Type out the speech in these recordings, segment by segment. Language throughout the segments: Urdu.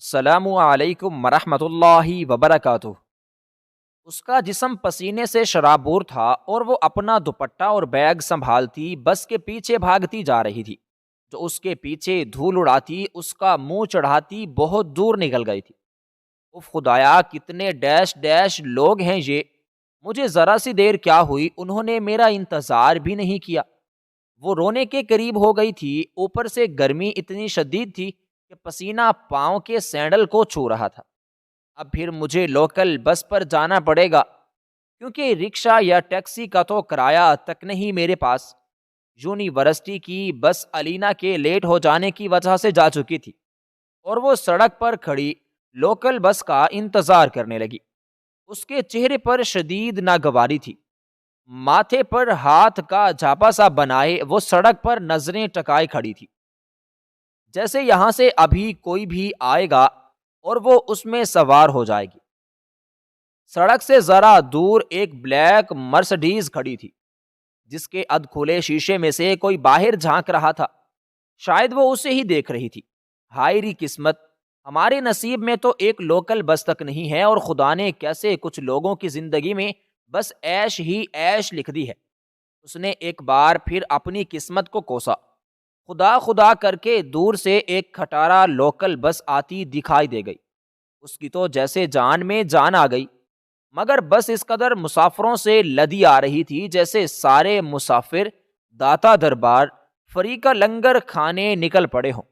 السلام علیکم ورحمۃ اللہ وبرکاتہ۔ اس کا جسم پسینے سے شرابور تھا اور وہ اپنا دوپٹہ اور بیگ سنبھالتی بس کے پیچھے بھاگتی جا رہی تھی، جو اس کے پیچھے دھول اڑاتی اس کا منہ چڑھاتی بہت دور نکل گئی تھی۔ اف خدایا، کتنے ڈیش ڈیش لوگ ہیں یہ! مجھے ذرا سی دیر کیا ہوئی، انہوں نے میرا انتظار بھی نہیں کیا۔ وہ رونے کے قریب ہو گئی تھی، اوپر سے گرمی اتنی شدید تھی کہ پسینہ پاؤں کے سینڈل کو چھو رہا تھا۔ اب پھر مجھے لوکل بس پر جانا پڑے گا، کیونکہ رکشہ یا ٹیکسی کا تو کرایہ تک نہیں میرے پاس۔ یونیورسٹی کی بس الینا کے لیٹ ہو جانے کی وجہ سے جا چکی تھی اور وہ سڑک پر کھڑی لوکل بس کا انتظار کرنے لگی۔ اس کے چہرے پر شدید ناگواری تھی۔ ماتھے پر ہاتھ کا جھاپا سا بنائے وہ سڑک پر نظریں ٹکائے کھڑی تھی، جیسے یہاں سے ابھی کوئی بھی آئے گا اور وہ اس میں سوار ہو جائے گی۔ سڑک سے ذرا دور ایک بلیک مرسڈیز کھڑی تھی، جس کے ادھ کھلے شیشے میں سے کوئی باہر جھانک رہا تھا۔ شاید وہ اسے ہی دیکھ رہی تھی۔ ہائے ری قسمت! ہمارے نصیب میں تو ایک لوکل بس تک نہیں ہے، اور خدا نے کیسے کچھ لوگوں کی زندگی میں بس عیش ہی عیش لکھ دی ہے۔ اس نے ایک بار پھر اپنی قسمت کو کوسا۔ خدا خدا کر کے دور سے ایک کھٹارا لوکل بس آتی دکھائی دے گئی۔ اس کی تو جیسے جان میں جان آ گئی، مگر بس اس قدر مسافروں سے لدی آ رہی تھی جیسے سارے مسافر داتا دربار فریقہ لنگر کھانے نکل پڑے ہوں۔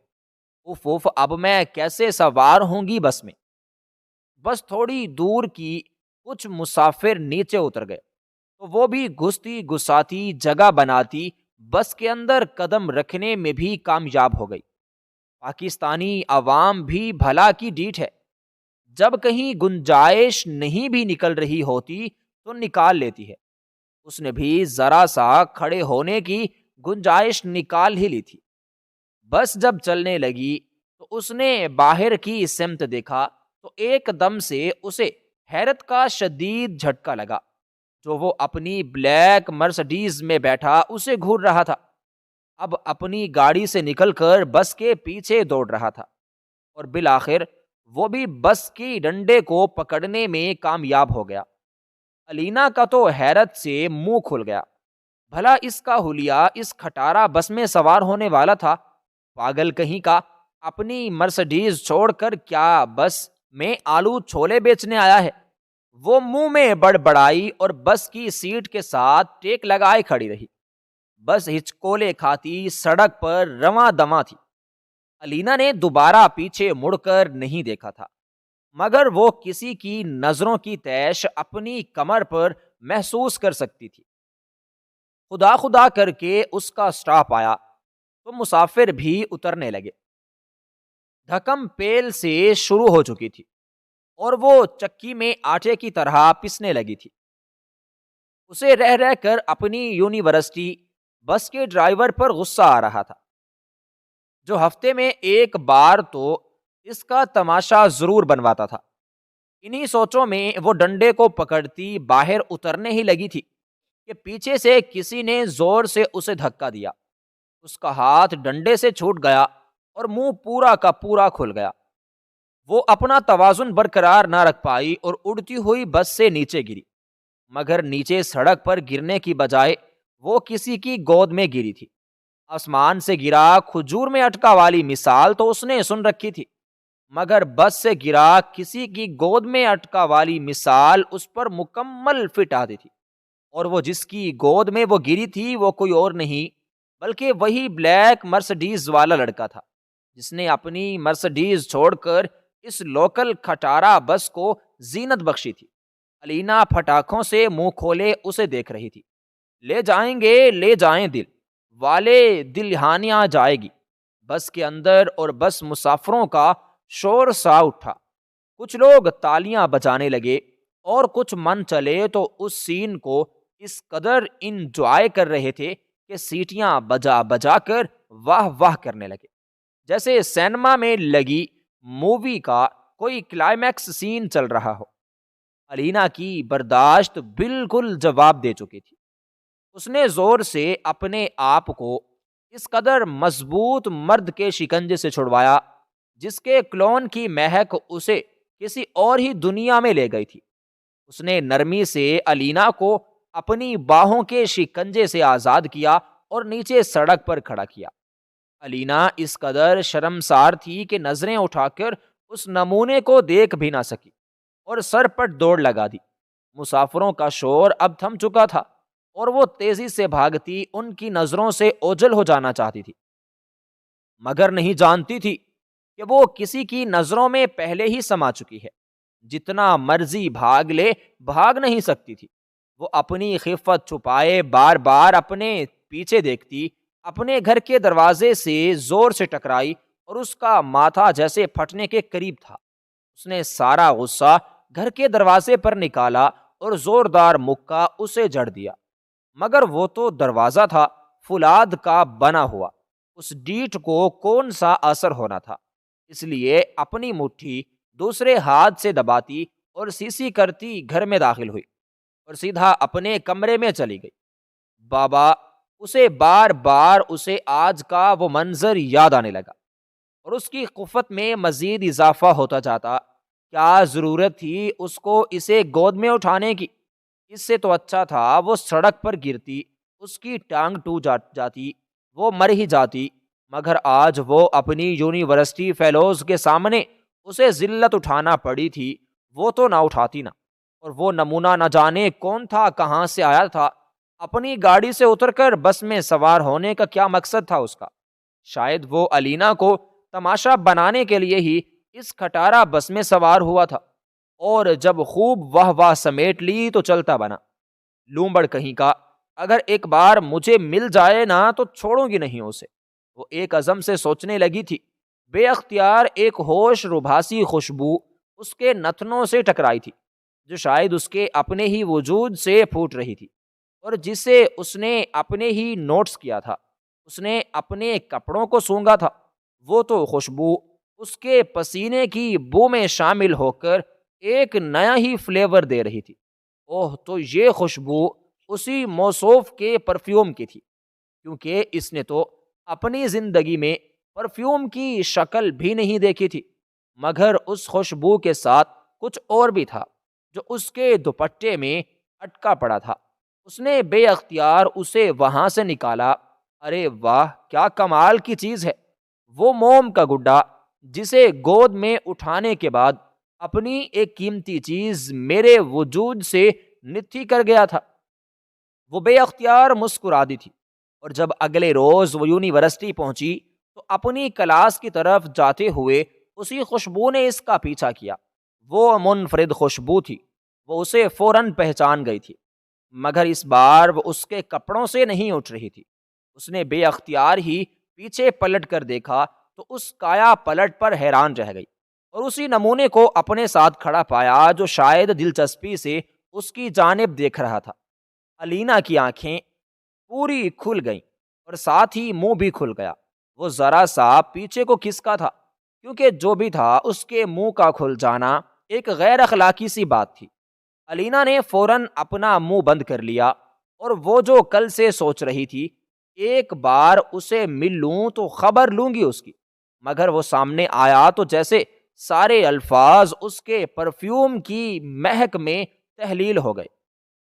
اف اف، اب میں کیسے سوار ہوں گی بس میں؟ بس تھوڑی دور کی کچھ مسافر نیچے اتر گئے تو وہ بھی گھستی گساتی جگہ بناتی بس کے اندر قدم رکھنے میں بھی کامیاب ہو گئی۔ پاکستانی عوام بھی بھلا کی ڈیٹ ہے، جب کہیں گنجائش نہیں بھی نکل رہی ہوتی تو نکال لیتی ہے۔ اس نے بھی ذرا سا کھڑے ہونے کی گنجائش نکال ہی لی تھی۔ بس جب چلنے لگی تو اس نے باہر کی سمت دیکھا تو ایک دم سے اسے حیرت کا شدید جھٹکا لگا۔ جو وہ اپنی بلیک مرسڈیز میں بیٹھا اسے گھور رہا تھا، اب اپنی گاڑی سے نکل کر بس کے پیچھے دوڑ رہا تھا، اور بالآخر وہ بھی بس کی ڈنڈے کو پکڑنے میں کامیاب ہو گیا۔ الینا کا تو حیرت سے منہ کھل گیا۔ بھلا اس کا حلیہ اس کھٹارا بس میں سوار ہونے والا تھا؟ پاگل کہیں کا! اپنی مرسڈیز چھوڑ کر کیا بس میں آلو چھولے بیچنے آیا ہے؟ وہ منہ میں بڑبڑائی اور بس کی سیٹ کے ساتھ ٹیک لگائے کھڑی رہی۔ بس ہچکولے کھاتی سڑک پر رواں دواں تھی۔ الینا نے دوبارہ پیچھے مڑ کر نہیں دیکھا تھا، مگر وہ کسی کی نظروں کی تیش اپنی کمر پر محسوس کر سکتی تھی۔ خدا خدا کر کے اس کا سٹاپ آیا تو مسافر بھی اترنے لگے۔ دھکم پیل سے شروع ہو چکی تھی اور وہ چکی میں آٹے کی طرح پسنے لگی تھی۔ اسے رہ رہ کر اپنی یونیورسٹی بس کے ڈرائیور پر غصہ آ رہا تھا، جو ہفتے میں ایک بار تو اس کا تماشا ضرور بنواتا تھا۔ انہی سوچوں میں وہ ڈنڈے کو پکڑتی باہر اترنے ہی لگی تھی کہ پیچھے سے کسی نے زور سے اسے دھکا دیا۔ اس کا ہاتھ ڈنڈے سے چھوٹ گیا اور منہ پورا کا پورا کھل گیا۔ وہ اپنا توازن برقرار نہ رکھ پائی اور اڑتی ہوئی بس سے نیچے گری، مگر نیچے سڑک پر گرنے کی بجائے وہ کسی کی گود میں گری تھی۔ آسمان سے گرا کھجور میں اٹکا والی مثال تو اس نے سن رکھی تھی، مگر بس سے گرا کسی کی گود میں اٹکا والی مثال اس پر مکمل فٹ آتی تھی۔ اور وہ جس کی گود میں وہ گری تھی وہ کوئی اور نہیں بلکہ وہی بلیک مرسڈیز والا لڑکا تھا، جس نے اپنی مرسڈیز چھوڑ کر اس لوکل کھٹارا بس کو زینت بخشی تھی۔ الینا پھٹاخوں سے منہ کھولے اسے دیکھ رہی تھی۔ لے جائیں گے لے جائیں دل والے، دلہانیاں جائے گی۔ بس کے اندر اور بس مسافروں کا شور سا اٹھا۔ کچھ لوگ تالیاں بجانے لگے اور کچھ من چلے تو اس سین کو اس قدر انجوائے کر رہے تھے کہ سیٹیاں بجا بجا کر واہ واہ کرنے لگے، جیسے سینما میں لگی مووی کا کوئی کلائمیکس سین چل رہا ہو۔ الینا کی برداشت بالکل جواب دے چکی تھی۔ اس نے زور سے اپنے آپ کو اس قدر مضبوط مرد کے شکنجے سے چھڑوایا جس کے کلون کی مہک اسے کسی اور ہی دنیا میں لے گئی تھی۔ اس نے نرمی سے الینا کو اپنی باہوں کے شکنجے سے آزاد کیا اور نیچے سڑک پر کھڑا کیا۔ الینا اس قدر شرمسار تھی کہ نظریں اٹھا کر اس نمونے کو دیکھ بھی نہ سکی اور سر پر دوڑ لگا دی۔ مسافروں کا شور اب تھم چکا تھا اور وہ تیزی سے بھاگتی ان کی نظروں سے اوجھل ہو جانا چاہتی تھی، مگر نہیں جانتی تھی کہ وہ کسی کی نظروں میں پہلے ہی سما چکی ہے۔ جتنا مرضی بھاگ لے، بھاگ نہیں سکتی تھی۔ وہ اپنی خفت چھپائے بار بار اپنے پیچھے دیکھتی، اپنے گھر کے دروازے سے زور سے ٹکرائی اور اس کا ماتھا جیسے پھٹنے کے قریب تھا۔ اس نے سارا غصہ گھر کے دروازے پر نکالا اور زوردار مکہ اسے جڑ دیا، مگر وہ تو دروازہ تھا، فولاد کا بنا ہوا، اس ڈیٹ کو کون سا اثر ہونا تھا؟ اس لیے اپنی مٹھی دوسرے ہاتھ سے دباتی اور سی کرتی گھر میں داخل ہوئی اور سیدھا اپنے کمرے میں چلی گئی۔ بابا اسے بار بار آج کا وہ منظر یاد آنے لگا اور اس کی خفت میں مزید اضافہ ہوتا جاتا۔ کیا ضرورت تھی اس کو اسے گود میں اٹھانے کی؟ اس سے تو اچھا تھا وہ سڑک پر گرتی، اس کی ٹانگ ٹوٹ جاتی، وہ مر ہی جاتی۔ مگر آج وہ اپنی یونیورسٹی فیلوز کے سامنے اسے ذلت اٹھانا پڑی تھی، وہ تو نہ اٹھاتی نا۔ اور وہ نمونہ نہ جانے کون تھا، کہاں سے آیا تھا؟ اپنی گاڑی سے اتر کر بس میں سوار ہونے کا کیا مقصد تھا اس کا؟ شاید وہ الینا کو تماشا بنانے کے لیے ہی اس کھٹارا بس میں سوار ہوا تھا، اور جب خوب واہ واہ سمیٹ لی تو چلتا بنا۔ لومبڑ کہیں کا، اگر ایک بار مجھے مل جائے نا تو چھوڑوں گی نہیں اسے، وہ ایک عزم سے سوچنے لگی تھی۔ بے اختیار ایک ہوش ربھاسی خوشبو اس کے نتنوں سے ٹکرائی تھی، جو شاید اس کے اپنے ہی وجود سے پھوٹ رہی تھی اور جسے اس نے اپنے ہی نوٹس کیا تھا۔ اس نے اپنے کپڑوں کو سونگا تھا، وہ تو خوشبو اس کے پسینے کی بو میں شامل ہو کر ایک نیا ہی فلیور دے رہی تھی۔ اوہ، تو یہ خوشبو اسی موصوف کے پرفیوم کی تھی، کیونکہ اس نے تو اپنی زندگی میں پرفیوم کی شکل بھی نہیں دیکھی تھی۔ مگر اس خوشبو کے ساتھ کچھ اور بھی تھا جو اس کے دوپٹے میں اٹکا پڑا تھا۔ اس نے بے اختیار اسے وہاں سے نکالا۔ ارے واہ، کیا کمال کی چیز ہے! وہ موم کا گڈا جسے گود میں اٹھانے کے بعد اپنی ایک قیمتی چیز میرے وجود سے نتھی کر گیا تھا۔ وہ بے اختیار مسکرا دی تھی، اور جب اگلے روز وہ یونیورسٹی پہنچی تو اپنی کلاس کی طرف جاتے ہوئے اسی خوشبو نے اس کا پیچھا کیا۔ وہ منفرد خوشبو تھی، وہ اسے فوراً پہچان گئی تھی، مگر اس بار وہ اس کے کپڑوں سے نہیں اٹھ رہی تھی۔ اس نے بے اختیار ہی پیچھے پلٹ کر دیکھا تو اس کایا پلٹ پر حیران رہ گئی اور اسی نمونے کو اپنے ساتھ کھڑا پایا جو شاید دلچسپی سے اس کی جانب دیکھ رہا تھا۔ الینا کی آنکھیں پوری کھل گئیں اور ساتھ ہی منہ بھی کھل گیا۔ وہ ذرا سا پیچھے کو کھسکا تھا، کیونکہ جو بھی تھا اس کے منہ کا کھل جانا ایک غیر اخلاقی سی بات تھی۔ الینا نے فوراً اپنا منہ بند کر لیا اور وہ جو کل سے سوچ رہی تھی، ایک بار اسے مل لوں تو خبر لوں گی اس کی، مگر وہ سامنے آیا تو جیسے سارے الفاظ اس کے پرفیوم کی مہک میں تحلیل ہو گئے۔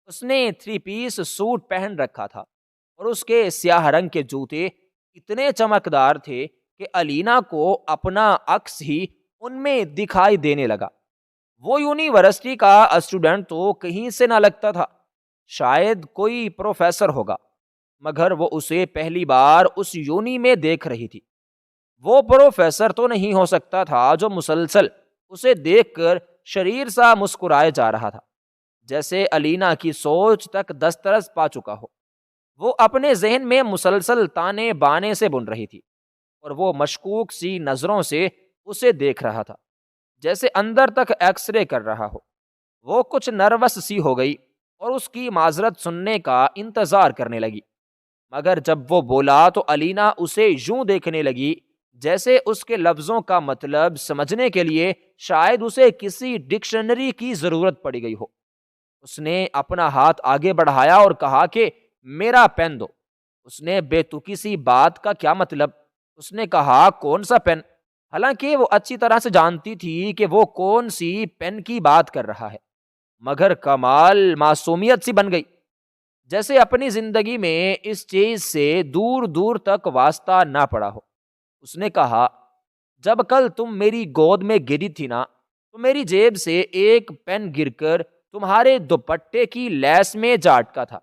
اس نے 3 پیس سوٹ پہن رکھا تھا اور اس کے سیاہ رنگ کے جوتے اتنے چمکدار تھے کہ الینا کو اپنا عکس ہی ان میں دکھائی دینے لگا۔ وہ یونیورسٹی کا اسٹوڈنٹ تو کہیں سے نہ لگتا تھا، شاید کوئی پروفیسر ہوگا، مگر وہ اسے پہلی بار اس یونی میں دیکھ رہی تھی۔ وہ پروفیسر تو نہیں ہو سکتا تھا جو مسلسل اسے دیکھ کر شریر سا مسکرائے جا رہا تھا، جیسے الینا کی سوچ تک دسترس پا چکا ہو۔ وہ اپنے ذہن میں مسلسل تانے بانے سے بن رہی تھی اور وہ مشکوک سی نظروں سے اسے دیکھ رہا تھا، جیسے اندر تک ایکس رے کر رہا ہو۔ وہ کچھ نروس سی ہو گئی اور اس کی معذرت سننے کا انتظار کرنے لگی، مگر جب وہ بولا تو الینا اسے یوں دیکھنے لگی جیسے اس کے لفظوں کا مطلب سمجھنے کے لیے شاید اسے کسی ڈکشنری کی ضرورت پڑ گئی ہو۔ اس نے اپنا ہاتھ آگے بڑھایا اور کہا کہ میرا پین دو۔ اس نے بے تکی سی بات کا کیا مطلب؟ اس نے کہا کون سا پین؟ حالانکہ وہ اچھی طرح سے جانتی تھی کہ وہ کون سی پین کی بات کر رہا ہے، مگر کمال معصومیت سی بن گئی، جیسے اپنی زندگی میں اس چیز سے دور دور تک واسطہ نہ پڑا ہو۔ اس نے کہا، جب کل تم میری گود میں گری تھی نا، تو میری جیب سے ایک پین گر کر تمہارے دوپٹے کی لیس میں جا اٹکا تھا،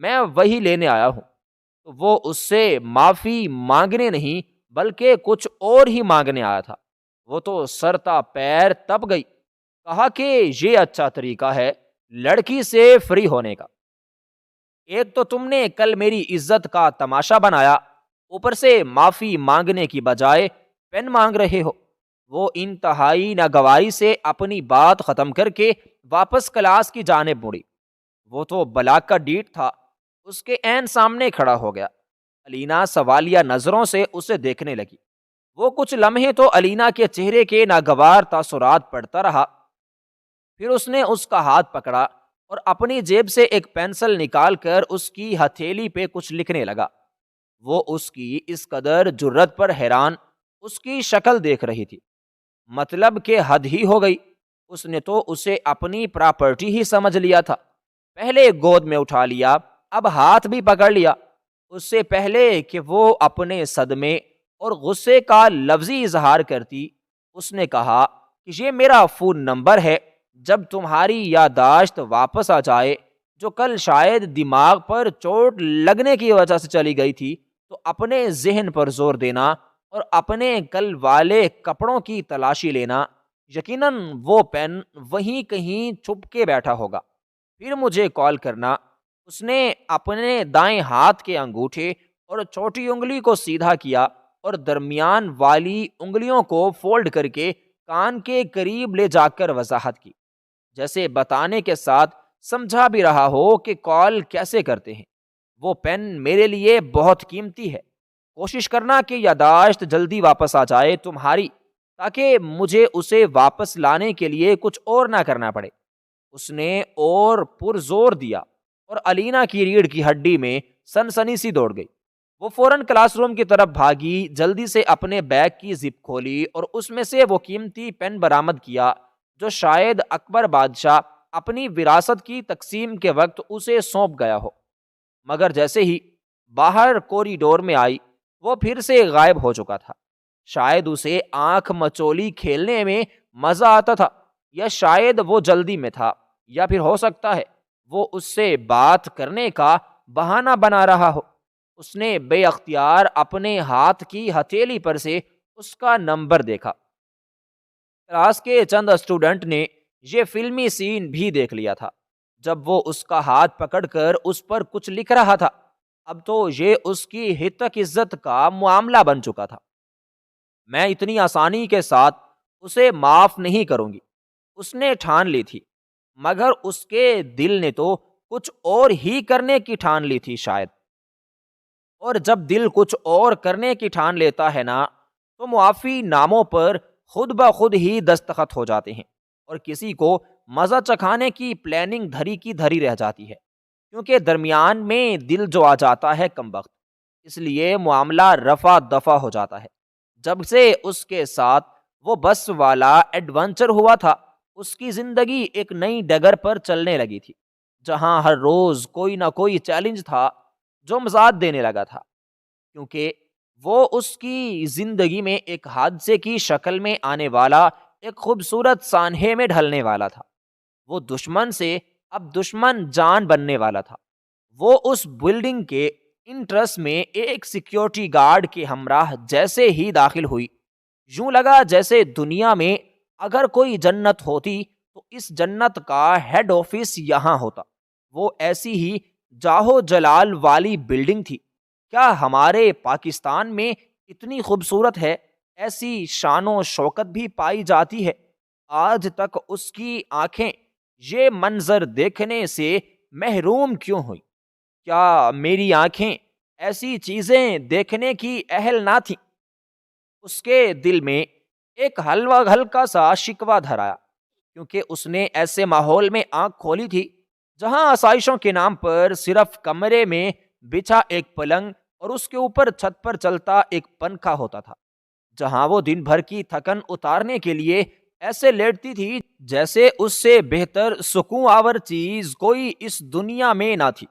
میں وہی لینے آیا ہوں۔ تو وہ اس سے معافی مانگنے نہیں بلکہ کچھ اور ہی مانگنے آیا تھا۔ وہ تو سرتا پیر تپ گئی، کہا کہ یہ اچھا طریقہ ہے لڑکی سے فری ہونے کا، ایک تو تم نے کل میری عزت کا تماشا بنایا، اوپر سے معافی مانگنے کی بجائے پین مانگ رہے ہو۔ وہ انتہائی ناگواری سے اپنی بات ختم کر کے واپس کلاس کی جانب مڑی۔ وہ تو بلاک کا ڈیٹ تھا، اس کے عین سامنے کھڑا ہو گیا۔ الینا سوالیہ نظروں سے اسے دیکھنے لگی۔ وہ کچھ لمحے تو الینا کے چہرے کے ناگوار تاثرات پڑھتا رہا، پھر اس نے اس کا ہاتھ پکڑا اور اپنی جیب سے ایک پینسل نکال کر اس کی ہتھیلی پہ کچھ لکھنے لگا۔ وہ اس کی اس قدر جرت پر حیران اس کی شکل دیکھ رہی تھی، مطلب کہ حد ہی ہو گئی۔ اس نے تو اسے اپنی پراپرٹی ہی سمجھ لیا تھا، پہلے گود میں اٹھا لیا، اب ہاتھ بھی پکڑ لیا۔ اس سے پہلے کہ وہ اپنے صدمے اور غصے کا لفظی اظہار کرتی، اس نے کہا کہ یہ میرا فون نمبر ہے، جب تمہاری یادداشت واپس آ جائے، جو کل شاید دماغ پر چوٹ لگنے کی وجہ سے چلی گئی تھی، تو اپنے ذہن پر زور دینا اور اپنے کل والے کپڑوں کی تلاشی لینا، یقیناً وہ پین وہیں کہیں چھپ کے بیٹھا ہوگا، پھر مجھے کال کرنا۔ اس نے اپنے دائیں ہاتھ کے انگوٹھے اور چھوٹی انگلی کو سیدھا کیا اور درمیان والی انگلیوں کو فولڈ کر کے کان کے قریب لے جا کر وضاحت کی، جیسے بتانے کے ساتھ سمجھا بھی رہا ہو کہ کال کیسے کرتے ہیں۔ وہ پین میرے لیے بہت قیمتی ہے، کوشش کرنا کہ یادداشت جلدی واپس آ جائے تمہاری، تاکہ مجھے اسے واپس لانے کے لیے کچھ اور نہ کرنا پڑے۔ اس نے اور پرزور دیا اور الینا کی ریڑھ کی ہڈی میں سنسنی سی دوڑ گئی۔ وہ فوراً کلاس روم کی طرف بھاگی، جلدی سے اپنے بیگ کی زپ کھولی اور اس میں سے وہ قیمتی پین برآمد کیا جو شاید اکبر بادشاہ اپنی وراثت کی تقسیم کے وقت اسے سونپ گیا ہو، مگر جیسے ہی باہر کوریڈور میں آئی، وہ پھر سے غائب ہو چکا تھا۔ شاید اسے آنکھ مچولی کھیلنے میں مزہ آتا تھا، یا شاید وہ جلدی میں تھا، یا پھر ہو سکتا ہے وہ اس سے بات کرنے کا بہانہ بنا رہا ہو۔ اس نے بے اختیار اپنے ہاتھ کی ہتھیلی پر سے اس کا نمبر دیکھا۔ کلاس کے چند اسٹوڈنٹ نے یہ فلمی سین بھی دیکھ لیا تھا، جب وہ اس کا ہاتھ پکڑ کر اس پر کچھ لکھ رہا تھا۔ اب تو یہ اس کی ہتک عزت کا معاملہ بن چکا تھا۔ میں اتنی آسانی کے ساتھ اسے معاف نہیں کروں گی، اس نے ٹھان لی تھی، مگر اس کے دل نے تو کچھ اور ہی کرنے کی ٹھان لی تھی شاید۔ اور جب دل کچھ اور کرنے کی ٹھان لیتا ہے نا، تو معافی ناموں پر خود بخود ہی دستخط ہو جاتے ہیں، اور کسی کو مزہ چکھانے کی پلاننگ دھری کی دھری رہ جاتی ہے، کیونکہ درمیان میں دل جو آ جاتا ہے کم وقت، اس لیے معاملہ رفع دفع ہو جاتا ہے۔ جب سے اس کے ساتھ وہ بس والا ایڈونچر ہوا تھا، اس کی زندگی ایک نئی ڈگر پر چلنے لگی تھی، جہاں ہر روز کوئی نہ کوئی چیلنج تھا جو مزاد دینے لگا تھا، کیونکہ وہ اس کی زندگی میں ایک حادثے کی شکل میں آنے والا ایک خوبصورت سانحے میں ڈھلنے والا تھا۔ وہ دشمن سے اب دشمن جان بننے والا تھا۔ وہ اس بلڈنگ کے انٹرس میں ایک سیکیورٹی گارڈ کے ہمراہ جیسے ہی داخل ہوئی، یوں لگا جیسے دنیا میں اگر کوئی جنت ہوتی تو اس جنت کا ہیڈ آفس یہاں ہوتا۔ وہ ایسی ہی جاہو جلال والی بلڈنگ تھی۔ کیا ہمارے پاکستان میں اتنی خوبصورت ہے، ایسی شان و شوکت بھی پائی جاتی ہے؟ آج تک اس کی آنکھیں یہ منظر دیکھنے سے محروم کیوں ہوئی؟ کیا میری آنکھیں ایسی چیزیں دیکھنے کی اہل نہ تھیں؟ اس کے دل میں ایک ہلکا سا شکوہ دھر آیا، کیونکہ اس نے ایسے ماحول میں آنکھ کھولی تھی جہاں آسائشوں کے نام پر صرف کمرے میں بچھا ایک پلنگ اور اس کے اوپر چھت پر چلتا ایک پنکھا ہوتا تھا، جہاں وہ دن بھر کی تھکن اتارنے کے لیے ایسے لیٹتی تھی جیسے اس سے بہتر سکون آور چیز کوئی اس دنیا میں نہ تھی۔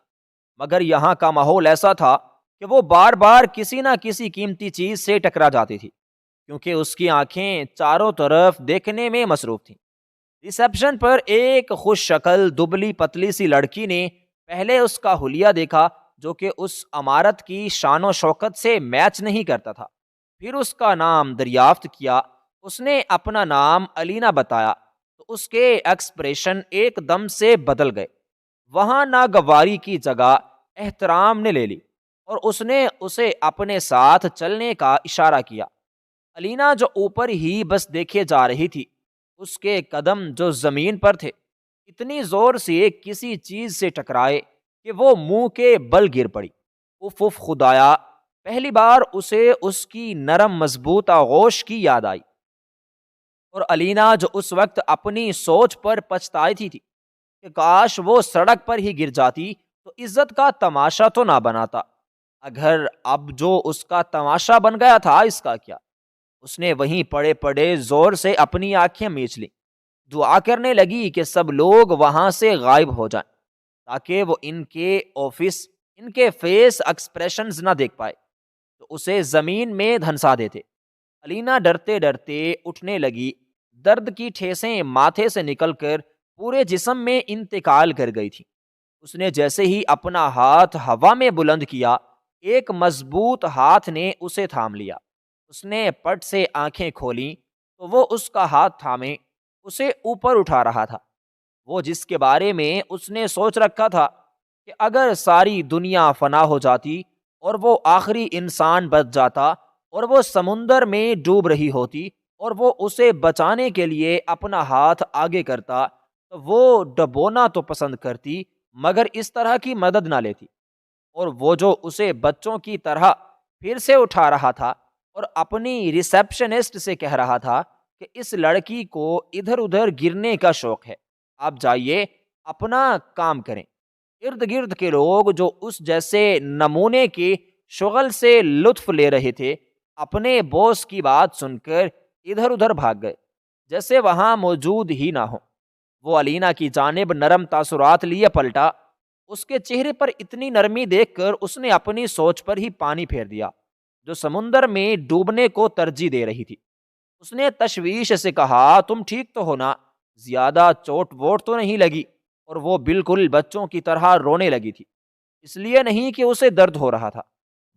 مگر یہاں کا ماحول ایسا تھا کہ وہ بار بار کسی نہ کسی قیمتی چیز سے ٹکرا جاتی تھی، کیونکہ اس کی آنکھیں چاروں طرف دیکھنے میں مصروف تھیں۔ ریسیپشن پر ایک خوش شکل دبلی پتلی سی لڑکی نے پہلے اس کا حلیہ دیکھا، جو کہ اس عمارت کی شان و شوکت سے میچ نہیں کرتا تھا۔ پھر اس کا نام دریافت کیا۔ اس نے اپنا نام الینا بتایا تو اس کے ایکسپریشن ایک دم سے بدل گئے۔ وہاں ناگواری کی جگہ احترام نے لے لی اور اس نے اسے اپنے ساتھ چلنے کا اشارہ کیا۔ الینا جو اوپر ہی بس دیکھے جا رہی تھی، اس کے قدم جو زمین پر تھے اتنی زور سے کسی چیز سے ٹکرائے کہ وہ منہ کے بل گر پڑی۔ اف اف خدایا! پہلی بار اسے اس کی نرم مضبوط آغوش کی یاد آئی، اور الینا جو اس وقت اپنی سوچ پر پچھتائی تھی کہ کاش وہ سڑک پر ہی گر جاتی تو عزت کا تماشا تو نہ بناتا۔ اگر اب جو اس کا تماشا بن گیا تھا، اس کا کیا؟ اس نے وہیں پڑے پڑے زور سے اپنی آنکھیں میچ لیں، دعا کرنے لگی کہ سب لوگ وہاں سے غائب ہو جائیں تاکہ وہ ان کے فیس ایکسپریشنز نہ دیکھ پائے تو اسے زمین میں دھنسا دیتے۔ الینا ڈرتے ڈرتے اٹھنے لگی۔ درد کی ٹھیسیں ماتھے سے نکل کر پورے جسم میں انتقال کر گئی تھی۔ اس نے جیسے ہی اپنا ہاتھ ہوا میں بلند کیا، ایک مضبوط ہاتھ نے اسے تھام لیا۔ اس نے پٹ سے آنکھیں کھولیں تو وہ اس کا ہاتھ تھامے اسے اوپر اٹھا رہا تھا، وہ جس کے بارے میں اس نے سوچ رکھا تھا کہ اگر ساری دنیا فنا ہو جاتی اور وہ آخری انسان بچ جاتا اور وہ سمندر میں ڈوب رہی ہوتی اور وہ اسے بچانے کے لیے اپنا ہاتھ آگے کرتا تو وہ ڈبونا تو پسند کرتی مگر اس طرح کی مدد نہ لیتی، اور وہ جو اسے بچوں کی طرح پھر سے اٹھا رہا تھا اور اپنی ریسیپشنسٹ سے کہہ رہا تھا کہ اس لڑکی کو ادھر ادھر گرنے کا شوق ہے، آپ جائیے اپنا کام کریں۔ ارد گرد کے لوگ جو اس جیسے نمونے کے شغل سے لطف لے رہے تھے، اپنے بوس کی بات سن کر ادھر ادھر بھاگ گئے جیسے وہاں موجود ہی نہ ہو۔ وہ الینا کی جانب نرم تاثرات لیے پلٹا۔ اس کے چہرے پر اتنی نرمی دیکھ کر اس نے اپنی سوچ پر ہی پانی پھیر دیا، جو سمندر میں ڈوبنے کو ترجیح دے رہی تھی۔ اس نے تشویش سے کہا، تم ٹھیک تو ہونا؟ زیادہ چوٹ ووٹ تو نہیں لگی؟ اور وہ بالکل بچوں کی طرح رونے لگی تھی، اس لیے نہیں کہ اسے درد ہو رہا تھا،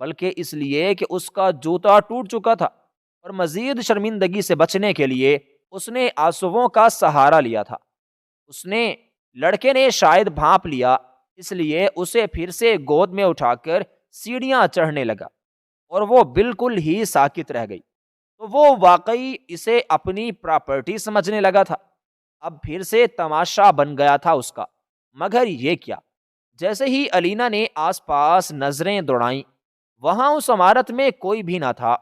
بلکہ اس لیے کہ اس کا جوتا ٹوٹ چکا تھا اور مزید شرمندگی سے بچنے کے لیے اس نے آنسوؤں کا سہارا لیا تھا۔ لڑکے نے شاید بھانپ لیا، اس لیے اسے پھر سے گود میں اٹھا کر سیڑھیاں چڑھنے لگا اور وہ بالکل ہی ساکت رہ گئی تو وہ واقعی اسے اپنی پراپرٹی سمجھنے لگا تھا۔ اب پھر سے تماشا بن گیا تھا اس کا، مگر یہ کیا؟ جیسے ہی الینا نے آس پاس نظریں دوڑائیں، وہاں اس عمارت میں کوئی بھی نہ تھا،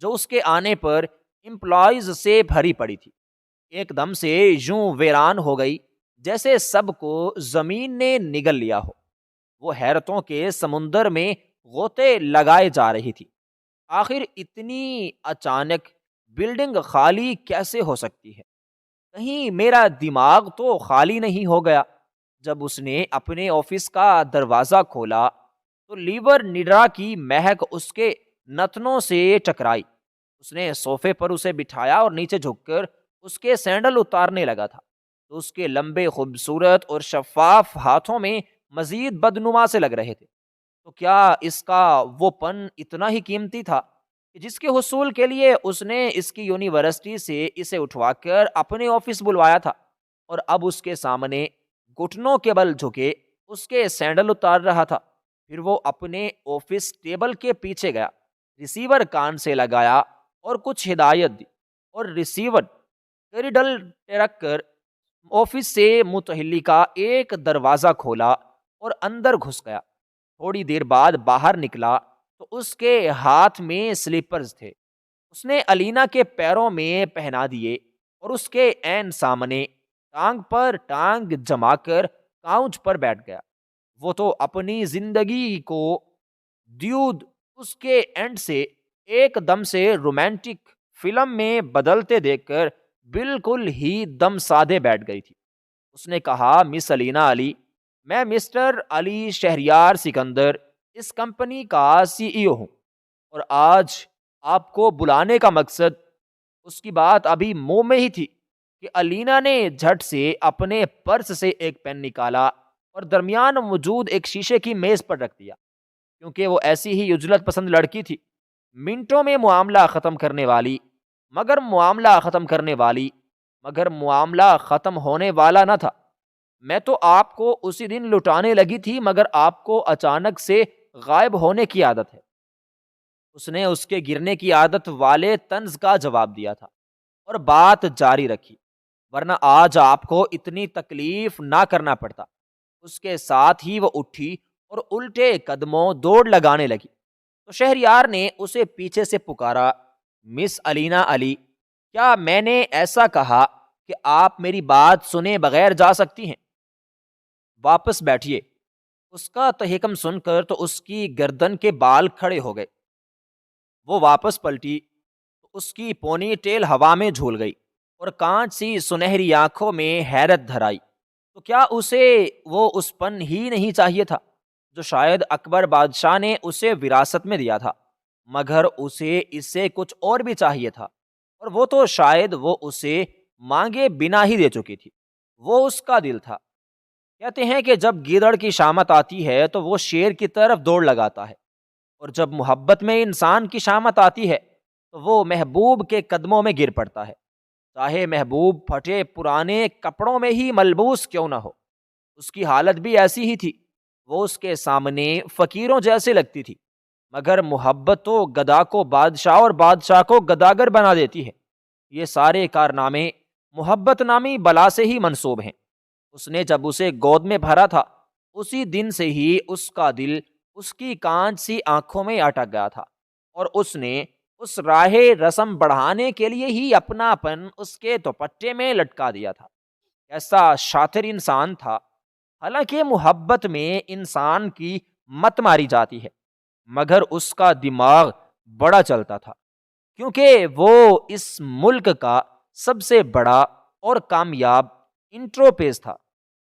جو اس کے آنے پر امپلائیز سے بھری پڑی تھی۔ ایک دم سے یوں ویران ہو گئی جیسے سب کو زمین نے نگل لیا ہو۔ وہ حیرتوں کے سمندر میں غوطے لگائے جا رہی تھی۔ آخر اتنی اچانک بلڈنگ خالی کیسے ہو سکتی ہے؟ کہیں میرا دماغ تو خالی نہیں ہو گیا؟ جب اس نے اپنے آفس کا دروازہ کھولا تو لیور نڈرا کی مہک اس کے نتنوں سے ٹکرائی۔ اس نے صوفے پر اسے بٹھایا اور نیچے جھک کر اس کے سینڈل اتارنے لگا تھا تو اس کے لمبے خوبصورت اور شفاف ہاتھوں میں مزید بدنما سے لگ رہے تھے۔ تو کیا اس کا وہ پن اتنا ہی قیمتی تھا کہ جس کے حصول کے لیے اس نے اس کی یونیورسٹی سے اسے اٹھوا کر اپنے آفس بلوایا تھا، اور اب اس کے سامنے گھٹنوں کے بل جھکے اس کے سینڈل اتار رہا تھا؟ پھر وہ اپنے آفس ٹیبل کے پیچھے گیا، ریسیور کان سے لگایا اور کچھ ہدایت دی، اور ریسیور کریڈل ٹرک کر آفس سے متحلقہ ایک دروازہ کھولا اور اندر گھس گیا۔ تھوڑی دیر بعد باہر نکلا تو اس کے ہاتھ میں سلیپرز تھے۔ اس نے الینا کے پیروں میں پہنا دیے اور اس کے عین سامنے ٹانگ پر ٹانگ جما کر کاؤنچ پر بیٹھ گیا۔ وہ تو اپنی زندگی کو دیود اس کے اینڈ سے ایک دم سے رومانٹک فلم میں بدلتے دیکھ کر بالکل ہی دم سادے بیٹھ گئی تھی۔ اس نے کہا، مس الینا علی، میں مسٹر علی شہریار سکندر اس کمپنی کا CEO ہوں، اور آج آپ کو بلانے کا مقصد، اس کی بات ابھی منہ میں ہی تھی کہ الینا نے جھٹ سے اپنے پرس سے ایک پین نکالا اور درمیان موجود ایک شیشے کی میز پر رکھ دیا۔ کیونکہ وہ ایسی ہی عجلت پسند لڑکی تھی، منٹوں میں معاملہ ختم کرنے والی، مگر معاملہ ختم ہونے والا نہ تھا۔ میں تو آپ کو اسی دن لٹانے لگی تھی، مگر آپ کو اچانک سے غائب ہونے کی عادت ہے۔ اس نے اس کے گرنے کی عادت والے طنز کا جواب دیا تھا اور بات جاری رکھی، ورنہ آج آپ کو اتنی تکلیف نہ کرنا پڑتا۔ اس کے ساتھ ہی وہ اٹھی اور الٹے قدموں دوڑ لگانے لگی تو شہریار نے اسے پیچھے سے پکارا، مس الینا علی، کیا میں نے ایسا کہا کہ آپ میری بات سنے بغیر جا سکتی ہیں؟ واپس بیٹھیے۔ اس کا تحکم سن کر تو اس کی گردن کے بال کھڑے ہو گئے۔ وہ واپس پلٹی تو اس کی پونی ٹیل ہوا میں جھول گئی اور کانچ سی سنہری آنکھوں میں حیرت دھر آئی۔ تو کیا اسے وہ اس پن ہی نہیں چاہیے تھا جو شاید اکبر بادشاہ نے اسے وراثت میں دیا تھا؟ مگر اسے اس سے کچھ اور بھی چاہیے تھا، اور وہ تو شاید وہ اسے مانگے بنا ہی دے چکی تھی۔ وہ اس کا دل تھا۔ کہتے ہیں کہ جب گیدڑ کی شامت آتی ہے تو وہ شیر کی طرف دوڑ لگاتا ہے، اور جب محبت میں انسان کی شامت آتی ہے تو وہ محبوب کے قدموں میں گر پڑتا ہے، چاہے محبوب پھٹے پرانے کپڑوں میں ہی ملبوس کیوں نہ ہو۔ اس کی حالت بھی ایسی ہی تھی۔ وہ اس کے سامنے فقیروں جیسے لگتی تھی، مگر محبت تو گدا کو بادشاہ اور بادشاہ کو گداگر بنا دیتی ہے۔ یہ سارے کارنامے محبت نامی بلا سے ہی منسوب ہیں۔ اس نے جب اسے گود میں بھرا تھا، اسی دن سے ہی اس کا دل اس کی کانچ سی آنکھوں میں اٹک گیا تھا، اور اس نے اس راہ رسم بڑھانے کے لیے ہی اپنا پن اس کے دوپٹے میں لٹکا دیا تھا۔ ایسا شاطر انسان تھا۔ حالانکہ محبت میں انسان کی مت ماری جاتی ہے، مگر اس کا دماغ بڑا چلتا تھا، کیونکہ وہ اس ملک کا سب سے بڑا اور کامیاب انٹروپیز تھا۔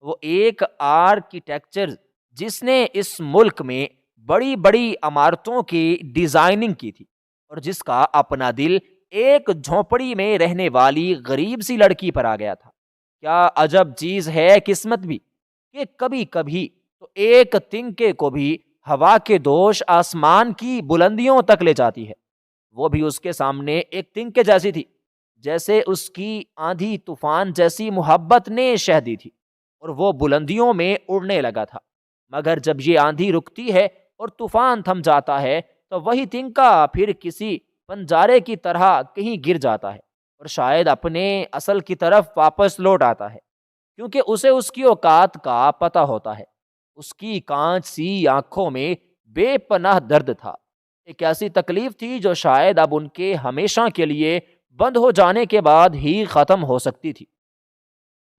وہ ایک آرکیٹیکچر جس نے اس ملک میں بڑی بڑی عمارتوں کی ڈیزائننگ کی تھی، اور جس کا اپنا دل ایک جھونپڑی میں رہنے والی غریب سی لڑکی پر آ گیا تھا۔ کیا عجب چیز ہے قسمت بھی، کہ کبھی کبھی تو ایک تنکے کو بھی ہوا کے دوش آسمان کی بلندیوں تک لے جاتی ہے۔ وہ بھی اس کے سامنے ایک تنکے جیسی تھی، جیسے اس کی آندھی طوفان جیسی محبت نے شہ دی تھی، اور وہ بلندیوں میں اڑنے لگا تھا۔ مگر جب یہ آندھی رکتی ہے اور طوفان تھم جاتا ہے تو وہی تنکا پھر کسی پنجارے کی طرح کہیں گر جاتا ہے، اور شاید اپنے اصل کی طرف واپس لوٹ آتا ہے، کیونکہ اسے اس کی اوقات کا پتہ ہوتا ہے۔ اس کی کانچ سی آنکھوں میں بے پناہ درد تھا، ایک ایسی تکلیف تھی جو شاید اب ان کے ہمیشہ کے لیے بند ہو جانے کے بعد ہی ختم ہو سکتی تھی۔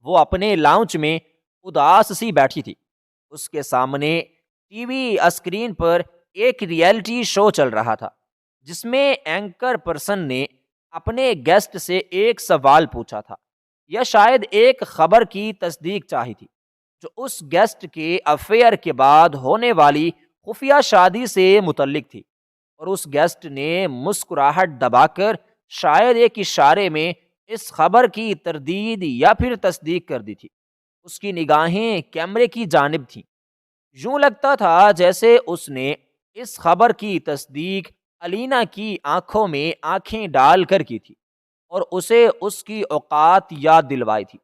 وہ اپنے لاؤنج میں اداس سی بیٹھی تھی۔ اس کے سامنے ٹی وی اسکرین پر ایک ریئلٹی شو چل رہا تھا، جس میں اینکر پرسن نے اپنے گیسٹ سے ایک سوال پوچھا تھا، یا شاید ایک خبر کی تصدیق چاہی تھی جو اس گیسٹ کے افیئر کے بعد ہونے والی خفیہ شادی سے متعلق تھی، اور اس گیسٹ نے مسکراہٹ دبا کر شاید ایک اشارے میں اس خبر کی تردید یا پھر تصدیق کر دی تھی۔ اس کی نگاہیں کیمرے کی جانب تھیں۔ یوں لگتا تھا جیسے اس نے اس خبر کی تصدیق الینا کی آنکھوں میں آنکھیں ڈال کر کی تھی، اور اسے اس کی اوقات یاد دلوائی تھی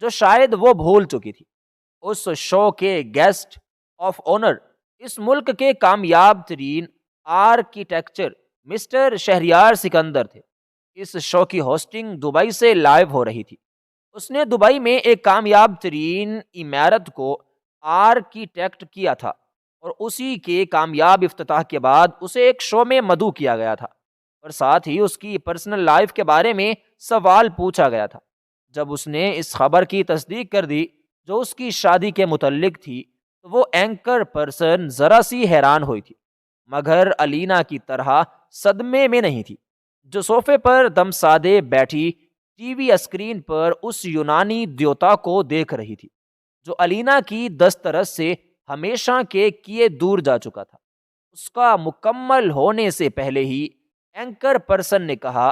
جو شاید وہ بھول چکی تھی۔ اس شو کے گیسٹ آف آنر اس ملک کے کامیاب ترین آرکیٹیکچر مسٹر شہریار سکندر تھے۔ اس شو کی ہوسٹنگ دبئی سے لائیو ہو رہی تھی۔ اس نے دبئی میں ایک کامیاب ترین عمارت کو آرکیٹیکٹ کیا تھا، اور اسی کے کامیاب افتتاح کے بعد اسے ایک شو میں مدعو کیا گیا تھا، اور ساتھ ہی اس کی پرسنل لائف کے بارے میں سوال پوچھا گیا تھا۔ جب اس نے اس خبر کی تصدیق کر دی جو اس کی شادی کے متعلق تھی، تو وہ اینکر پرسن ذرا سی حیران ہوئی تھی، مگر الینا کی طرح صدمے میں نہیں تھی، جو صوفے پر دم سادے بیٹھی ٹی وی اسکرین پر اس یونانی دیوتا کو دیکھ رہی تھی جو الینا کی دسترس سے ہمیشہ کے کیے دور جا چکا تھا۔ اس کا مکمل ہونے سے پہلے ہی اینکر پرسن نے کہا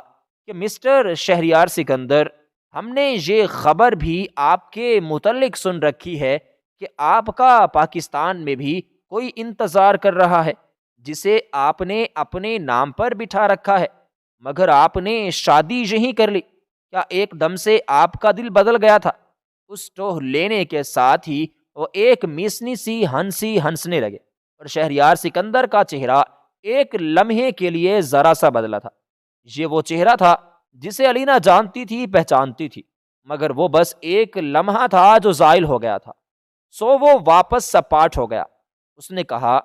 کہ مسٹر شہریار سکندر، ہم نے یہ خبر بھی آپ کے متعلق سن رکھی ہے کہ آپ کا پاکستان میں بھی کوئی انتظار کر رہا ہے جسے آپ نے اپنے نام پر بٹھا رکھا ہے، مگر آپ نے شادی یہیں کر لی، کیا ایک دم سے آپ کا دل بدل گیا تھا؟ اس ٹوہ لینے کے ساتھ ہی وہ ایک میسنی سی ہنسی ہنسنے لگے اور شہریار سکندر کا چہرہ ایک لمحے کے لیے ذرا سا بدلا تھا۔ یہ وہ چہرہ تھا جسے الینا جانتی تھی، پہچانتی تھی، مگر وہ بس ایک لمحہ تھا جو زائل ہو گیا تھا، سو وہ واپس سپاٹ ہو گیا۔ اس نے کہا